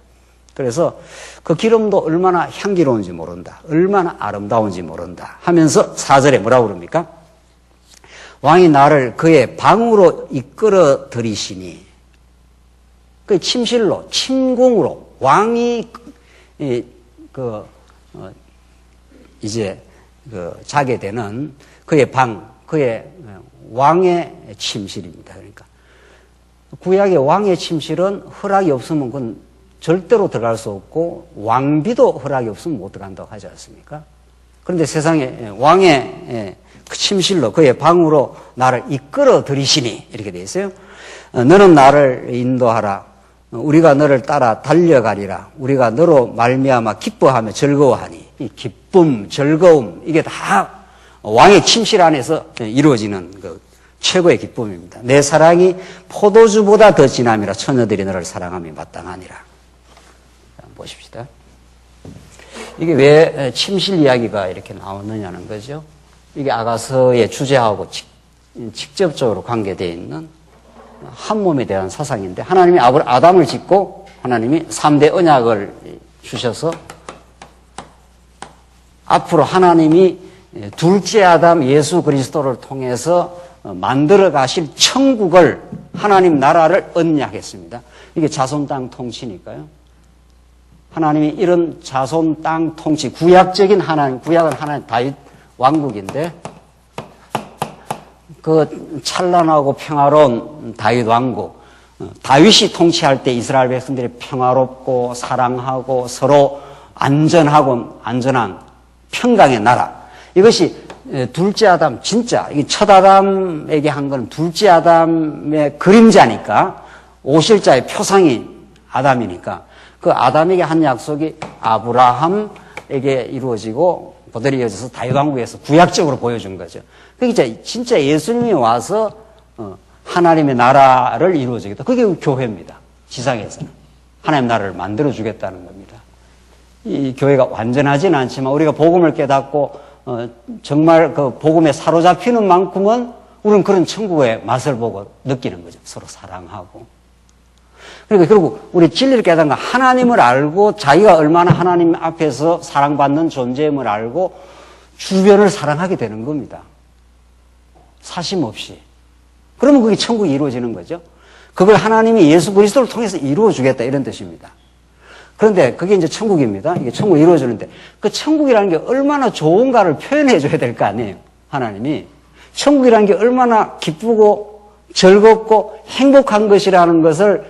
그래서 그 기름도 얼마나 향기로운지 모른다. 얼마나 아름다운지 모른다. 하면서 4절에 뭐라고 그럽니까? 왕이 나를 그의 방으로 이끌어 들이시니, 그 침실로, 침궁으로 왕이 자게 되는 그의 방, 그의 왕의 침실입니다. 그러니까 구약의 왕의 침실은 허락이 없으면 그건 절대로 들어갈 수 없고 왕비도 허락이 없으면 못 들어간다고 하지 않습니까? 그런데 세상에 왕의 그 침실로 그의 방으로 나를 이끌어 들이시니 이렇게 돼 있어요. 너는 나를 인도하라. 우리가 너를 따라 달려가리라. 우리가 너로 말미암아 기뻐하며 즐거워하니. 이 기쁨, 즐거움 이게 다 왕의 침실 안에서 이루어지는 그 최고의 기쁨입니다. 내 사랑이 포도주보다 더 진함이라. 처녀들이 너를 사랑함이 마땅하니라. 보십시다. 이게 왜 침실 이야기가 이렇게 나오느냐는 거죠. 이게 아가서의 주제하고 직접적으로 관계되어 있는 한 몸에 대한 사상인데, 하나님이 아담을 짓고 하나님이 3대 언약을 주셔서 앞으로 하나님이 둘째 아담 예수 그리스도를 통해서 만들어 가실 천국을, 하나님 나라를 언약했습니다. 이게 자손 땅 통치니까요. 하나님이 이런 자손 땅 통치, 구약적인 하나님, 구약은 하나님 다윗 왕국인데, 그 찬란하고 평화로운 다윗 왕국, 다윗이 통치할 때 이스라엘 백성들이 평화롭고 사랑하고 서로 안전한 평강의 나라. 이것이 둘째 아담, 진짜 이게 첫 아담에게 한 건 둘째 아담의 그림자니까, 오실자의 표상이 아담이니까 그 아담에게 한 약속이 아브라함에게 이루어지고 보들이 이어져서 다윗 왕국에서 구약적으로 보여준 거죠. 그러니까 진짜 예수님이 와서 하나님의 나라를 이루어주겠다. 그게 교회입니다. 지상에서는 하나님 나라를 만들어 주겠다는 겁니다. 이 교회가 완전하지는 않지만 우리가 복음을 깨닫고 정말 그 복음에 사로잡히는 만큼은 우리는 그런 천국의 맛을 보고 느끼는 거죠. 서로 사랑하고. 그러니까 결국 우리 진리를 깨닫는 건 하나님을 알고 자기가 얼마나 하나님 앞에서 사랑받는 존재임을 알고 주변을 사랑하게 되는 겁니다. 사심 없이. 그러면 그게 천국이 이루어지는 거죠. 그걸 하나님이 예수 그리스도를 통해서 이루어 주겠다 이런 뜻입니다. 그런데 그게 이제 천국입니다. 이게 천국이 이루어지는데 그 천국이라는 게 얼마나 좋은가를 표현해 줘야 될 거 아니에요. 하나님이. 천국이라는 게 얼마나 기쁘고 즐겁고 행복한 것이라는 것을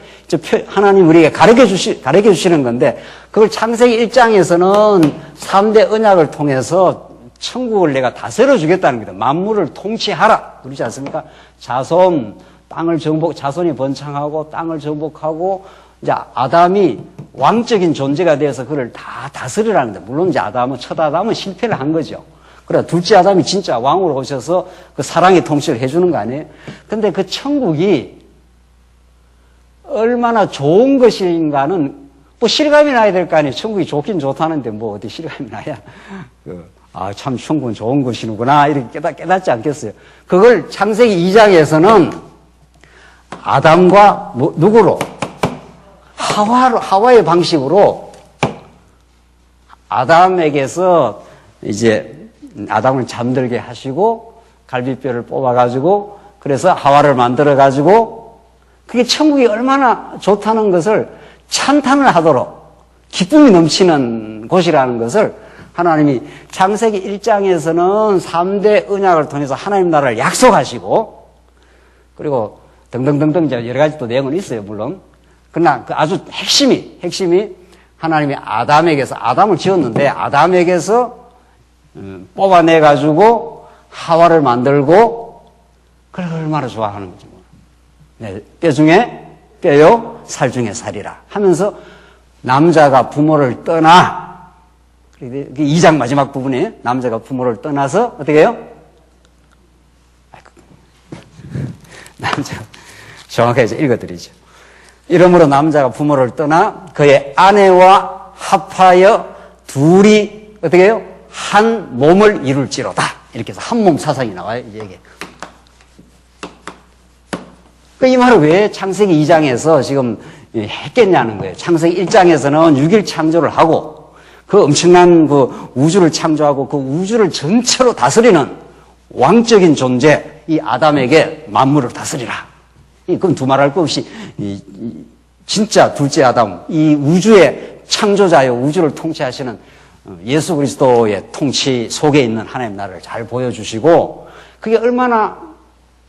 하나님 우리에게 가르쳐 주시는 건데, 그걸 창세기 1장에서는 3대 언약을 통해서 천국을 내가 다스려 주겠다는 겁니다. 만물을 통치하라. 그러지 않습니까? 자손이 번창하고 땅을 정복하고, 이제 아담이 왕적인 존재가 되어서 그를 다 다스리라는 겁니다. 물론 이제 첫 아담은 실패를 한 거죠. 그래, 둘째 아담이 진짜 왕으로 오셔서 그 사랑의 통치를 해주는 거 아니에요? 근데 그 천국이 얼마나 좋은 것인가는 뭐 실감이 나야 될 거 아니에요? 천국이 좋긴 좋다는데 뭐 어디 실감이 나야. 참 천국은 좋은 것이구나. 이렇게 깨닫지 않겠어요? 그걸 창세기 2장에서는 아담과 누구로? 하와의 방식으로 아담에게서 이제 아담을 잠들게 하시고 갈비뼈를 뽑아가지고 그래서 하와를 만들어가지고 그게 천국이 얼마나 좋다는 것을 찬탄을 하도록 기쁨이 넘치는 곳이라는 것을 하나님이 창세기 1장에서는 3대 언약을 통해서 하나님 나라를 약속하시고, 그리고 등등등등 이제 여러 가지 또 내용은 있어요, 물론. 그러나 그 아주 핵심이 하나님이 아담을 지었는데 아담에게서 뽑아내가지고 하와를 만들고, 그걸 얼마나 좋아하는 거지. 네, 뼈 중에 뼈요, 살 중에 살이라 하면서 남자가 부모를 떠나, 2장 마지막 부분에 남자가 부모를 떠나서 어떻게 해요? 남자 정확하게 읽어드리죠. 이러므로 남자가 부모를 떠나 그의 아내와 합하여 둘이 어떻게 해요? 한 몸을 이룰지로다. 이렇게 해서 한 몸 사상이 나와요, 이게. 이 말을 왜 창세기 2장에서 지금 했겠냐는 거예요. 창세기 1장에서는 6일 창조를 하고 그 엄청난 그 우주를 창조하고 그 우주를 전체로 다스리는 왕적인 존재, 이 아담에게 만물을 다스리라. 그럼 두말할 것 없이 진짜 둘째 아담, 이 우주의 창조자요, 우주를 통치하시는 예수 그리스도의 통치 속에 있는 하나님 나라를 잘 보여주시고 그게 얼마나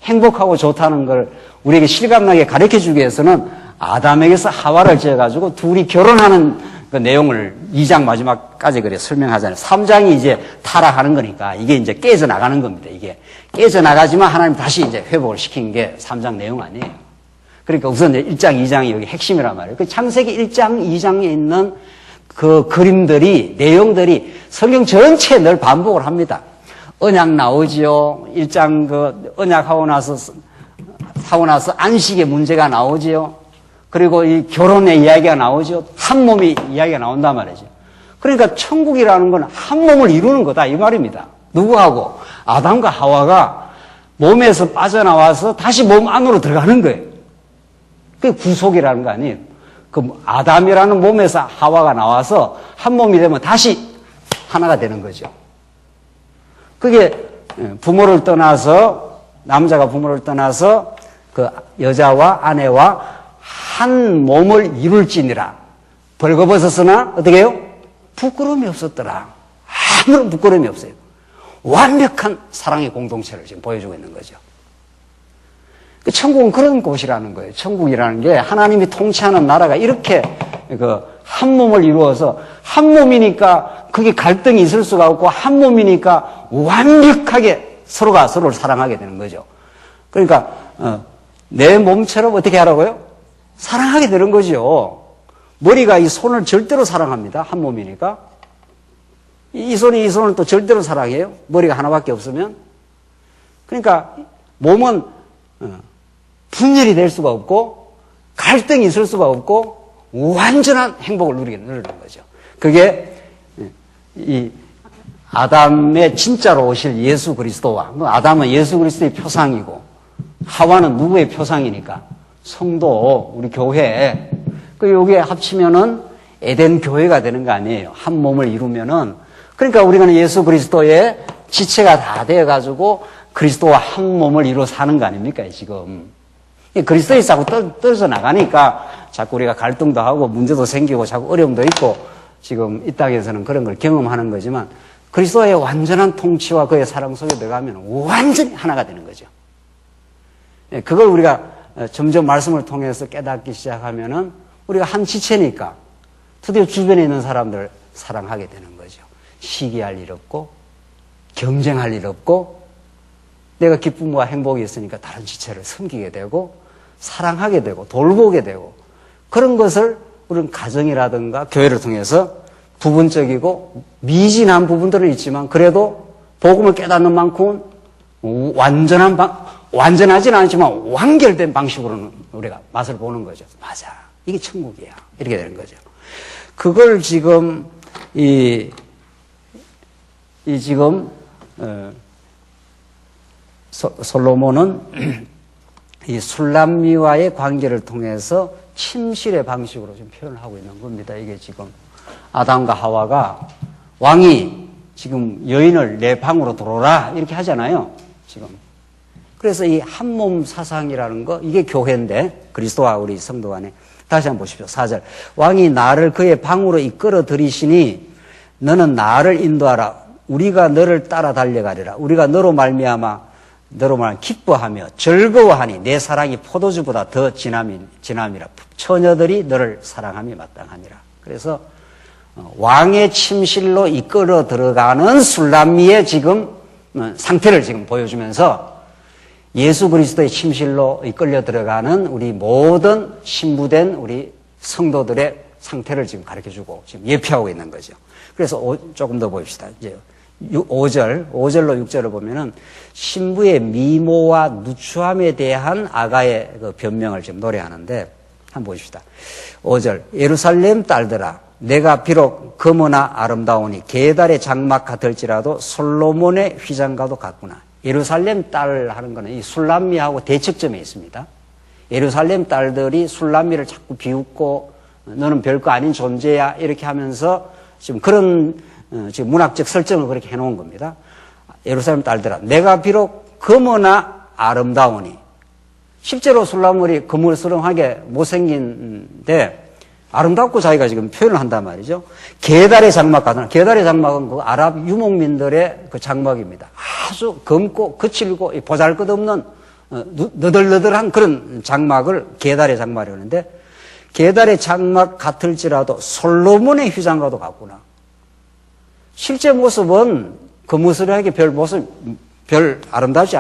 행복하고 좋다는 걸 우리에게 실감나게 가르쳐주기 위해서는 아담에게서 하와를 지어가지고 둘이 결혼하는 그 내용을 2장 마지막까지 그래 설명하잖아요. 3장이 이제 타락하는 거니까 이게 이제 깨져나가는 겁니다. 이게 깨져나가지만 하나님 다시 이제 회복을 시킨 게 3장 내용 아니에요. 그러니까 우선 이제 1장, 2장이 여기 핵심이란 말이에요. 그 창세기 1장, 2장에 있는 그 그림들이, 내용들이 성경 전체에 늘 반복을 합니다. 언약 나오지요. 1장 그 언약 하고 나서 안식의 문제가 나오지요. 그리고 이 결혼의 이야기가 나오죠. 한 몸이 이야기가 나온단 말이죠. 그러니까 천국이라는 건 한 몸을 이루는 거다 이 말입니다. 누구하고? 아담과 하와가 몸에서 빠져나와서 다시 몸 안으로 들어가는 거예요. 그게 구속이라는 거 아니에요. 그 아담이라는 몸에서 하와가 나와서 한 몸이 되면 다시 하나가 되는 거죠. 그게 부모를 떠나서 남자가 부모를 떠나서 그 여자와 아내와 한 몸을 이룰지니라. 벌거벗었으나 어떻게 해요? 부끄러움이 없었더라. 아무런 부끄러움이 없어요. 완벽한 사랑의 공동체를 지금 보여주고 있는 거죠. 천국은 그런 곳이라는 거예요. 천국이라는 게 하나님이 통치하는 나라가 이렇게 한 몸을 이루어서 한 몸이니까 그게 갈등이 있을 수가 없고 한 몸이니까 완벽하게 서로가 서로를 사랑하게 되는 거죠. 그러니까 내 몸처럼 어떻게 하라고요? 사랑하게 되는 거죠. 머리가 이 손을 절대로 사랑합니다. 한 몸이니까. 이 손이 이 손을 또 절대로 사랑해요. 머리가 하나밖에 없으면. 그러니까 몸은 분열이 될 수가 없고 갈등이 있을 수가 없고 완전한 행복을 누리는 거죠. 그게 이 아담의 진짜로 오실 예수 그리스도와 아담은 예수 그리스도의 표상이고 하와는 누구의 표상이니까 성도 우리 교회 여기에 합치면은 에덴 교회가 되는 거 아니에요. 한 몸을 이루면은 그러니까 우리가 예수 그리스도의 지체가 다 되어가지고 그리스도와 한 몸을 이루어 사는 거 아닙니까 지금. 그리스도에서 자꾸 떨어져 나가니까 자꾸 우리가 갈등도 하고 문제도 생기고 자꾸 어려움도 있고 지금 이 땅에서는 그런 걸 경험하는 거지만 그리스도의 완전한 통치와 그의 사랑 속에 들어가면 완전히 하나가 되는 거죠. 그걸 우리가 점점 말씀을 통해서 깨닫기 시작하면은 우리가 한 지체니까 드디어 주변에 있는 사람들 사랑하게 되는 거죠. 시기할 일 없고 경쟁할 일 없고 내가 기쁨과 행복이 있으니까 다른 지체를 섬기게 되고 사랑하게 되고 돌보게 되고 그런 것을 우리는 가정이라든가 교회를 통해서 부분적이고 미진한 부분들은 있지만 그래도 복음을 깨닫는 만큼은 완전하지는 않지만 완결된 방식으로는 우리가 맛을 보는 거죠. 맞아. 이게 천국이야. 이렇게 되는 거죠. 그걸 지금 지금 솔로몬은 이 술람미와의 관계를 통해서 침실의 방식으로 좀 표현을 하고 있는 겁니다. 이게 지금 아담과 하와가 왕이 지금 여인을 내 방으로 들어오라 이렇게 하잖아요. 지금. 그래서 이 한몸 사상이라는 거 이게 교회인데 그리스도와 우리 성도 간에 다시 한번 보십시오. 4절. 왕이 나를 그의 방으로 이끌어 들이시니 너는 나를 인도하라. 우리가 너를 따라 달려가리라. 우리가 너로 말미암아 기뻐하며 즐거워하니 내 사랑이 포도주보다 더 진함이라. 처녀들이 너를 사랑함이 마땅하니라. 그래서 왕의 침실로 이끌어 들어가는 술람미의 지금 상태를 지금 보여주면서 예수 그리스도의 침실로 이끌려 들어가는 우리 모든 신부된 우리 성도들의 상태를 지금 가르쳐주고 지금 예표하고 있는 거죠. 그래서 조금 더 봅시다. 이제 5절로 6절을 보면은 신부의 미모와 누추함에 대한 아가의 그 변명을 지금 노래하는데 한번 보십시다. 5절. 예루살렘 딸들아 내가 비록 검으나 아름다우니 계달의 장막 같을지라도 솔로몬의 휘장과도 같구나. 예루살렘 딸 하는 거는 이 술람미하고 대척점에 있습니다. 예루살렘 딸들이 술람미를 자꾸 비웃고 너는 별거 아닌 존재야 이렇게 하면서 지금 그런 지금 문학적 설정을 그렇게 해놓은 겁니다. 예루살렘 딸들아, 내가 비록 검으나 아름다우니, 실제로 술람물이 거물스름하게 못생긴데 아름답고 자기가 지금 표현을 한단 말이죠. 게달의 장막 같은, 게달의 장막은 그 아랍 유목민들의 그 장막입니다. 아주 검고 거칠고 보잘것없는 너덜너덜한 그런 장막을 게달의 장막이라고 하는데, 게달의 장막 같을지라도 솔로몬의 휘장과도 같구나. 실제 모습은 거무스름하게 별 아름답지,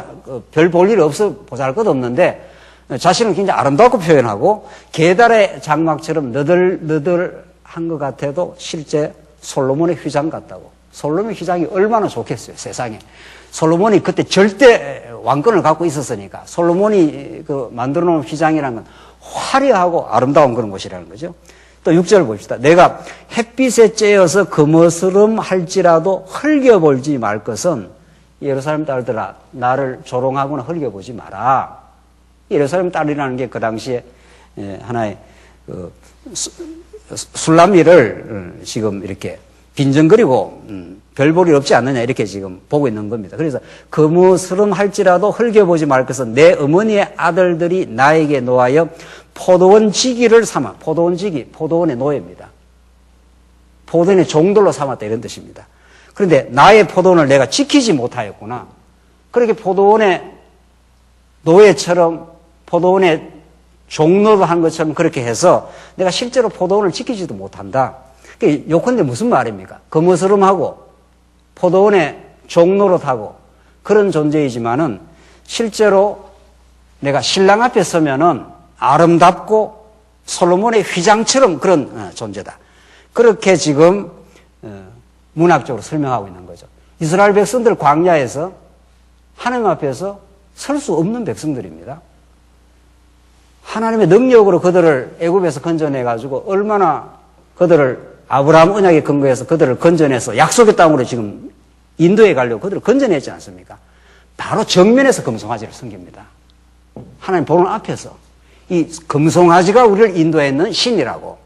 별 볼 일 없어 보잘것없는데 자신은 굉장히 아름답고 표현하고, 게달의 장막처럼 너덜너덜한 것 같아도 실제 솔로몬의 휘장 같다고. 솔로몬의 휘장이 얼마나 좋겠어요, 세상에. 솔로몬이 그때 절대 왕권을 갖고 있었으니까 솔로몬이 그 만들어 놓은 휘장이라는 건 화려하고 아름다운 그런 곳이라는 거죠. 또 6절 봅시다. 내가 햇빛에 쬐어서 거머스름 할지라도 흘겨보지 말 것은, 예루살렘 딸들아, 나를 조롱하거나 흘겨보지 마라. 예루살렘 딸이라는 게 그 당시에 하나의 그 술람미를 지금 이렇게 빈정거리고 별 볼 일 없지 않느냐 이렇게 지금 보고 있는 겁니다. 그래서 거무스름 할지라도 흘겨보지 말 것은 내 어머니의 아들들이 나에게 노하여 포도원 지기를 삼아. 포도원 지기, 포도원의 노예입니다. 포도원의 종들로 삼았다 이런 뜻입니다. 그런데 나의 포도원을 내가 지키지 못하였구나. 그렇게 포도원의 노예처럼 포도원의 종로로 한 것처럼 그렇게 해서 내가 실제로 포도원을 지키지도 못한다. 요컨대 무슨 말입니까? 거무스름하고 포도원의 종로릇하고 그런 존재이지만은 실제로 내가 신랑 앞에 서면은 아름답고 솔로몬의 휘장처럼 그런 존재다. 그렇게 지금 문학적으로 설명하고 있는 거죠. 이스라엘 백성들 광야에서 하나님 앞에서 설 수 없는 백성들입니다. 하나님의 능력으로 그들을 애굽에서 건져내가지고 얼마나 그들을 아브라함 언약에 근거해서 그들을 건져내서 약속의 땅으로 지금 인도에 가려고 그들을 건져내지 않습니까? 바로 정면에서 금송아지를 섬깁니다. 하나님 보는 앞에서. 이 금송아지가 우리를 인도했는 신이라고.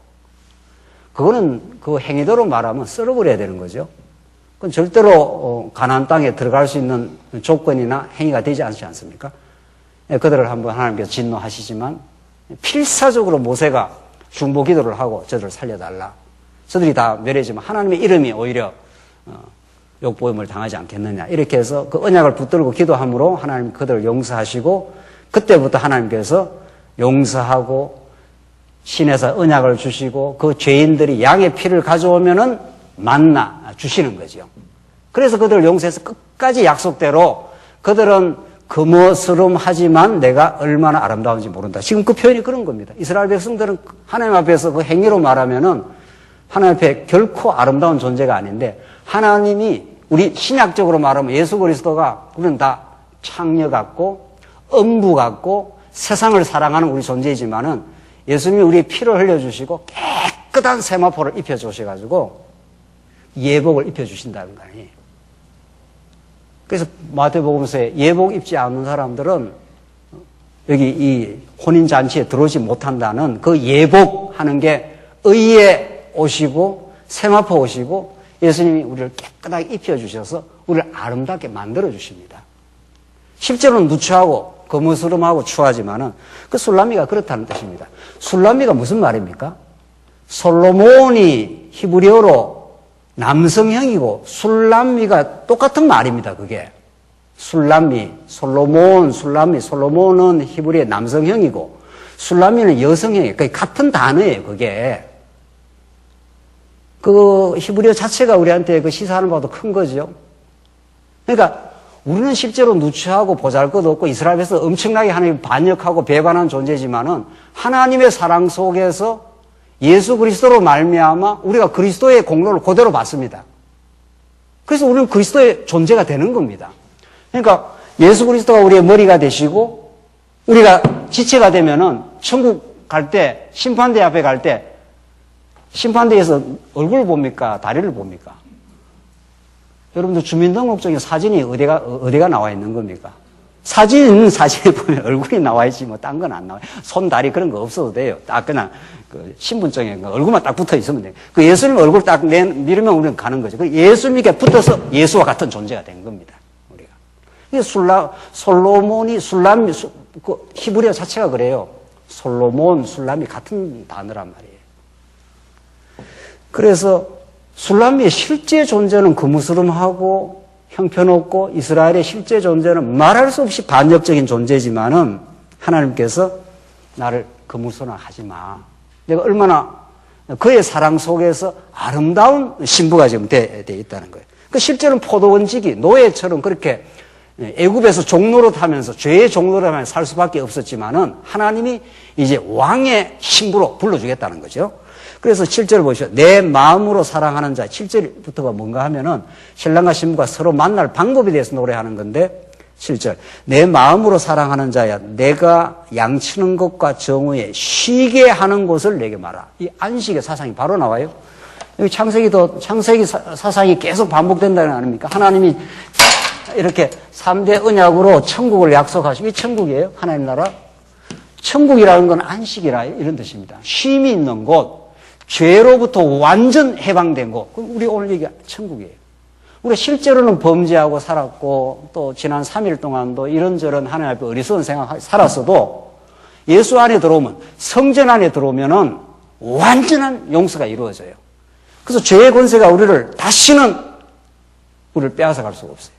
그거는 그 행위대로 말하면 썰어버려야 되는 거죠. 그건 절대로 가나안 땅에 들어갈 수 있는 조건이나 행위가 되지 않지 않습니까? 그들을 한번 하나님께서 진노하시지만 필사적으로 모세가 중보 기도를 하고 저들을 살려달라. 저들이 다 멸해지면 하나님의 이름이 오히려 욕보임을 당하지 않겠느냐. 이렇게 해서 그 언약을 붙들고 기도함으로 하나님 그들을 용서하시고, 그때부터 하나님께서 용서하고 신에서 언약을 주시고 그 죄인들이 양의 피를 가져오면은 만나 주시는 거죠. 그래서 그들을 용서해서 끝까지 약속대로 그들은 거머스름하지만 내가 얼마나 아름다운지 모른다. 지금 그 표현이 그런 겁니다. 이스라엘 백성들은 하나님 앞에서 그 행위로 말하면은 하나님 앞에 결코 아름다운 존재가 아닌데, 하나님이 우리 신약적으로 말하면 예수 그리스도가 우리는 다 창녀 같고 음부 같고 세상을 사랑하는 우리 존재이지만은 예수님이 우리의 피를 흘려주시고 깨끗한 세마포를 입혀주셔가지고 예복을 입혀주신다는 거 아니에요. 그래서 마태복음서에 예복 입지 않는 사람들은 여기 이 혼인잔치에 들어오지 못한다는 그 예복하는 게 의의 오시고 세마포 오시고 예수님이 우리를 깨끗하게 입혀주셔서 우리를 아름답게 만들어주십니다. 실제로는 누추하고 거무스름하고 추하지만은 그 술람미가 그렇다는 뜻입니다. 술람미가 무슨 말입니까? 솔로몬이 히브리어로 남성형이고 술람미가 똑같은 말입니다. 그게 술람미, 솔로몬, 술람미. 솔로몬은 히브리의 남성형이고 술람미는 여성형이에요. 그게 같은 단어예요. 그게 그 히브리어 자체가 우리한테 그 시사하는 바도 큰 거죠. 그러니까 우리는 실제로 누추하고 보잘것없고 이스라엘에서 엄청나게 하나님 반역하고 배반한 존재지만은 하나님의 사랑 속에서 예수 그리스도로 말미암아 우리가 그리스도의 공로를 그대로 받습니다. 그래서 우리는 그리스도의 존재가 되는 겁니다. 그러니까 예수 그리스도가 우리의 머리가 되시고 우리가 지체가 되면은 천국 갈 때, 심판대 앞에 갈 때 심판대에서 얼굴을 봅니까? 다리를 봅니까? 여러분들 주민등록증에 사진이 어디가 나와 있는 겁니까? 사진에 보면 얼굴이 나와야지 뭐 딴 건 안 나와요. 손, 다리 그런 거 없어도 돼요. 딱 그냥 그 신분증에 얼굴만 딱 붙어 있으면 돼요. 그 예수님 얼굴 딱 밀으면 우리는 가는 거죠. 그 예수님께 붙어서 예수와 같은 존재가 된 겁니다. 우리가. 이게 솔로몬이 술람이 그 히브리어 자체가 그래요. 솔로몬, 술람이 같은 단어란 말이에요. 그래서 술람의 실제 존재는 거무스름하고 형편없고 이스라엘의 실제 존재는 말할 수 없이 반역적인 존재지만은 하나님께서 나를 거무스름하지 마. 내가 얼마나 그의 사랑 속에서 아름다운 신부가 지금 돼 있다는 거예요. 그 실제로는 포도원지기 노예처럼 그렇게 애굽에서 종노릇하면서 죄의 종노릇하면서 살 수밖에 없었지만은 하나님이 이제 왕의 신부로 불러주겠다는 거죠. 그래서 7절 보시죠. 내 마음으로 사랑하는 자. 7절부터가 뭔가 하면은 신랑과 신부가 서로 만날 방법에 대해서 노래하는 건데 7절. 내 마음으로 사랑하는 자야. 내가 양치는 것과 정오에 쉬게 하는 곳을 내게 말하. 이 안식의 사상이 바로 나와요. 여기 창세기 사상이 계속 반복된다는 거 아닙니까? 하나님이 이렇게 3대 언약으로 천국을 약속하시고 이 천국이에요. 하나님 나라. 천국이라는 건 안식이라 이런 뜻입니다. 쉼이 있는 곳. 죄로부터 완전 해방된 곳. 우리 오늘 얘기가 천국이에요. 우리가 실제로는 범죄하고 살았고 또 지난 3일 동안도 이런저런 하나님 앞에 어리석은 생각하고 살았어도 예수 안에 들어오면 성전 안에 들어오면은 완전한 용서가 이루어져요. 그래서 죄의 권세가 우리를 다시는 우리를 빼앗아갈 수가 없어요.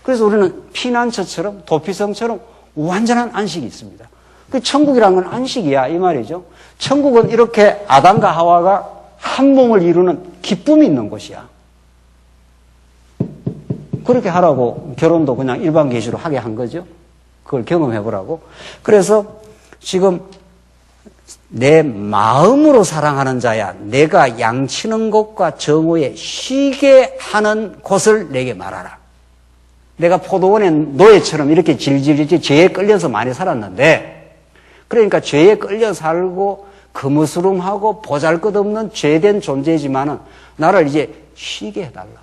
그래서 우리는 피난처처럼 도피성처럼 완전한 안식이 있습니다. 그 천국이라는 건 안식이야 이 말이죠. 천국은 이렇게 아담과 하와가 한 몸을 이루는 기쁨이 있는 곳이야. 그렇게 하라고 결혼도 그냥 일반 계시로 하게 한 거죠. 그걸 경험해보라고. 그래서 지금 내 마음으로 사랑하는 자야. 내가 양치는 곳과 정오에 쉬게 하는 곳을 내게 말하라. 내가 포도원의 노예처럼 이렇게 질질질 죄에 끌려서 많이 살았는데 그러니까 죄에 끌려 살고 거무스름하고 보잘것없는 죄된 존재지만은 나를 이제 쉬게 해달라.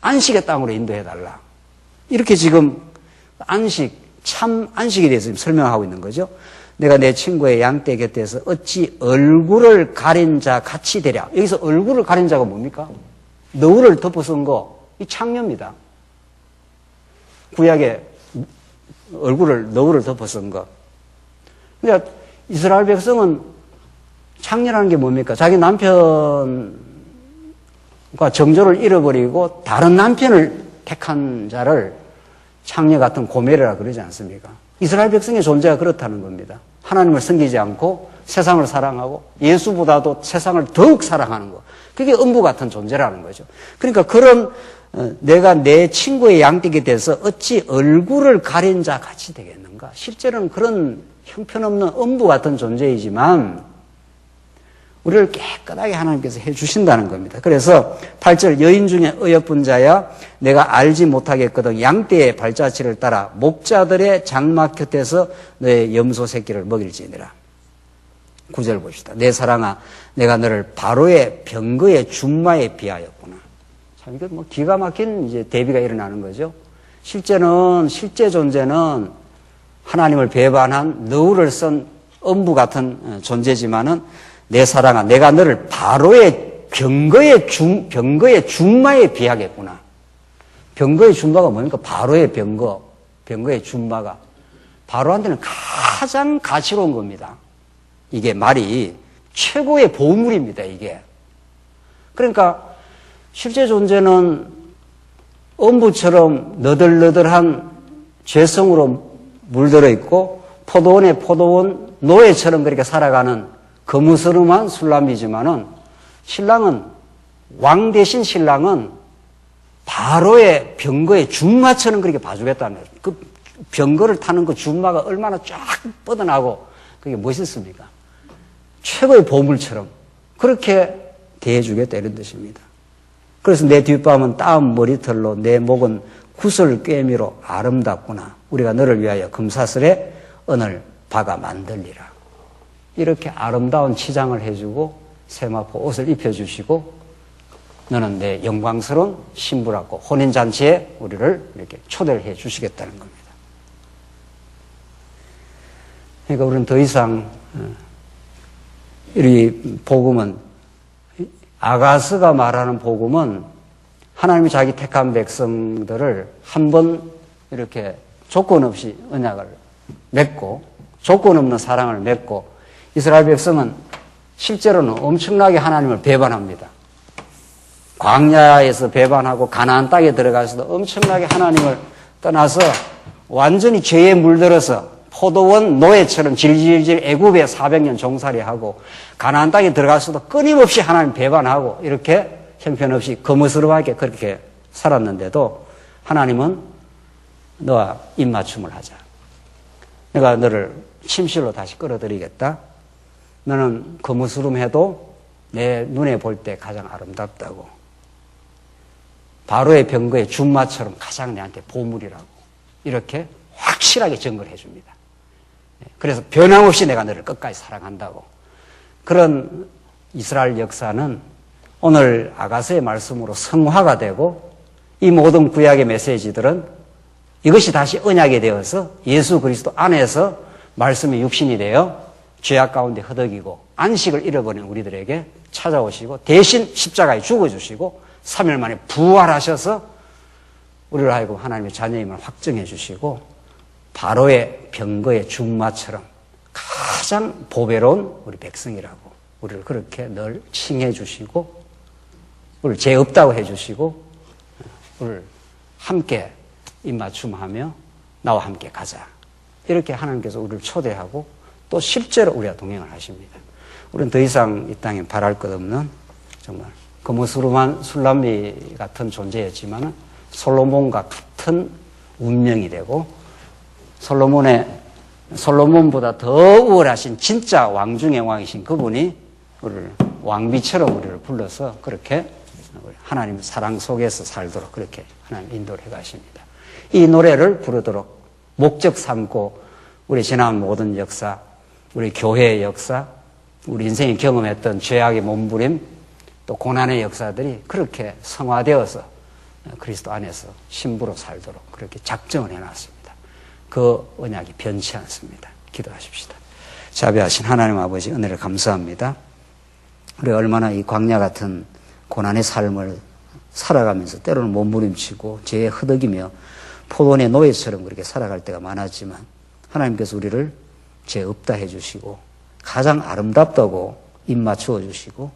안식의 땅으로 인도해달라. 이렇게 지금 참 안식에 대해서 지금 설명하고 있는 거죠. 내가 내 친구의 양떼 곁에서 어찌 얼굴을 가린 자 같이 되랴. 여기서 얼굴을 가린 자가 뭡니까? 너울을 덮어쓴 거, 이 창녀입니다. 구약에 너울을 덮어쓴 거. 그러니까 이스라엘 백성은 창녀라는 게 뭡니까? 자기 남편과 정조를 잃어버리고 다른 남편을 택한 자를 창녀 같은 고멜이라 그러지 않습니까? 이스라엘 백성의 존재가 그렇다는 겁니다. 하나님을 섬기지 않고 세상을 사랑하고 예수보다도 세상을 더욱 사랑하는 것. 그게 음부 같은 존재라는 거죠. 그러니까 그런 내가 내 친구의 양떼에 대해서 어찌 얼굴을 가린 자 같이 되겠는가? 실제로는 그런 형편없는 음부 같은 존재이지만 우리를 깨끗하게 하나님께서 해주신다는 겁니다. 그래서 8절 여인 중에 어여쁜 자야 내가 알지 못하겠거든 양떼의 발자취를 따라 목자들의 장막 곁에서 너의 염소 새끼를 먹일지니라. 9절 봅시다. 내 사랑아 내가 너를 바로의 병거의 준마에 비하였구나. 참 이거 뭐 기가 막힌 이제 대비가 일어나는 거죠. 실제 존재는 하나님을 배반한 너울을 쓴 음부 같은 존재지만은 내 사랑아, 내가 너를 바로의 병거의 준마에 비하겠구나. 병거의 준마가 뭡니까? 바로의 병거의 준마가. 바로한테는 가장 가치로운 겁니다. 이게 말이 최고의 보물입니다, 이게. 그러니까 실제 존재는 음부처럼 너덜너덜한 죄성으로 물들어 있고 포도원의 포도원 노예처럼 그렇게 살아가는 거무스름한 술람이지만은 신랑은 왕 대신 신랑은 바로의 병거의 준마처럼 그렇게 봐주겠다는 거예요. 그 병거를 타는 그 준마가 얼마나 쫙 뻗어나고 그게 멋있습니까? 최고의 보물처럼 그렇게 대해주겠다 이런 뜻입니다. 그래서 내 뒷밤은 따은 머리털로 내 목은 구슬꿰미로 아름답구나. 우리가 너를 위하여 금사슬에 은을 박아 만들리라. 이렇게 아름다운 치장을 해주고 세마포 옷을 입혀주시고 너는 내 영광스러운 신부라고 혼인잔치에 우리를 이렇게 초대를 해 주시겠다는 겁니다. 그러니까 우리는 더 이상 이 복음은, 아가스가 말하는 복음은 하나님이 자기 택한 백성들을 한번 이렇게 조건 없이 언약을 맺고 조건 없는 사랑을 맺고, 이스라엘 백성은 실제로는 엄청나게 하나님을 배반합니다. 광야에서 배반하고 가나안 땅에 들어가서도 엄청나게 하나님을 떠나서 완전히 죄에 물들어서 포도원 노예처럼 질질질 애굽에 400년 종살이하고 가나안 땅에 들어가서도 끊임없이 하나님 배반하고 이렇게 형편없이 거무스름하게 그렇게 살았는데도 하나님은 너와 입맞춤을 하자. 내가 너를 침실로 다시 끌어들이겠다. 너는 거무스름해도 내 눈에 볼 때 가장 아름답다고. 바로의 병거의 준마처럼 가장 내한테 보물이라고. 이렇게 확실하게 증거를 해줍니다. 그래서 변함없이 내가 너를 끝까지 사랑한다고. 그런 이스라엘 역사는 오늘 아가서의 말씀으로 성화가 되고, 이 모든 구약의 메시지들은 이것이 다시 언약이 되어서 예수 그리스도 안에서 말씀이 육신이 되어 죄악 가운데 허덕이고 안식을 잃어버린 우리들에게 찾아오시고 대신 십자가에 죽어주시고 3일 만에 부활하셔서 우리를 하여금 하나님의 자녀임을 확증해 주시고, 바로의 병거의 중마처럼 가장 보배로운 우리 백성이라고 우리를 그렇게 늘 칭해 주시고, 우리를 죄 없다고 해 주시고, 우리를 함께 입맞춤하며 나와 함께 가자. 이렇게 하나님께서 우리를 초대하고 또 실제로 우리와 동행을 하십니다. 우리는 더 이상 이 땅에 바랄 것 없는 정말 거무스름한 술람미 같은 존재였지만 솔로몬과 같은 운명이 되고, 솔로몬보다 더 우월하신 진짜 왕 중의 왕이신 그분이 우리를 왕비처럼 우리를 불러서 그렇게 하나님 사랑 속에서 살도록 그렇게 하나님 인도를 해 가십니다. 이 노래를 부르도록 목적 삼고 우리 지난 모든 역사, 우리 교회의 역사, 우리 인생이 경험했던 죄악의 몸부림, 또 고난의 역사들이 그렇게 성화되어서 그리스도 안에서 신부로 살도록 그렇게 작정을 해놨습니다. 그 언약이 변치 않습니다. 기도하십시다. 자비하신 하나님 아버지, 은혜를 감사합니다. 우리가 얼마나 이 광야 같은 고난의 삶을 살아가면서 때로는 몸부림치고 죄에 허덕이며 포도원의 노예처럼 그렇게 살아갈 때가 많았지만, 하나님께서 우리를 죄 없다 해주시고 가장 아름답다고 입맞추어 주시고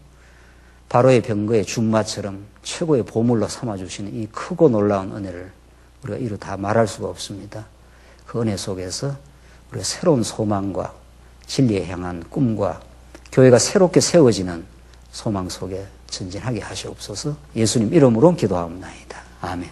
바로의 병거의 준마처럼 최고의 보물로 삼아주시는 이 크고 놀라운 은혜를 우리가 이루 다 말할 수가 없습니다. 그 은혜 속에서 우리가 새로운 소망과 진리에 향한 꿈과 교회가 새롭게 세워지는 소망 속에 전진하게 하시옵소서. 예수님 이름으로 기도하옵나이다. 아멘.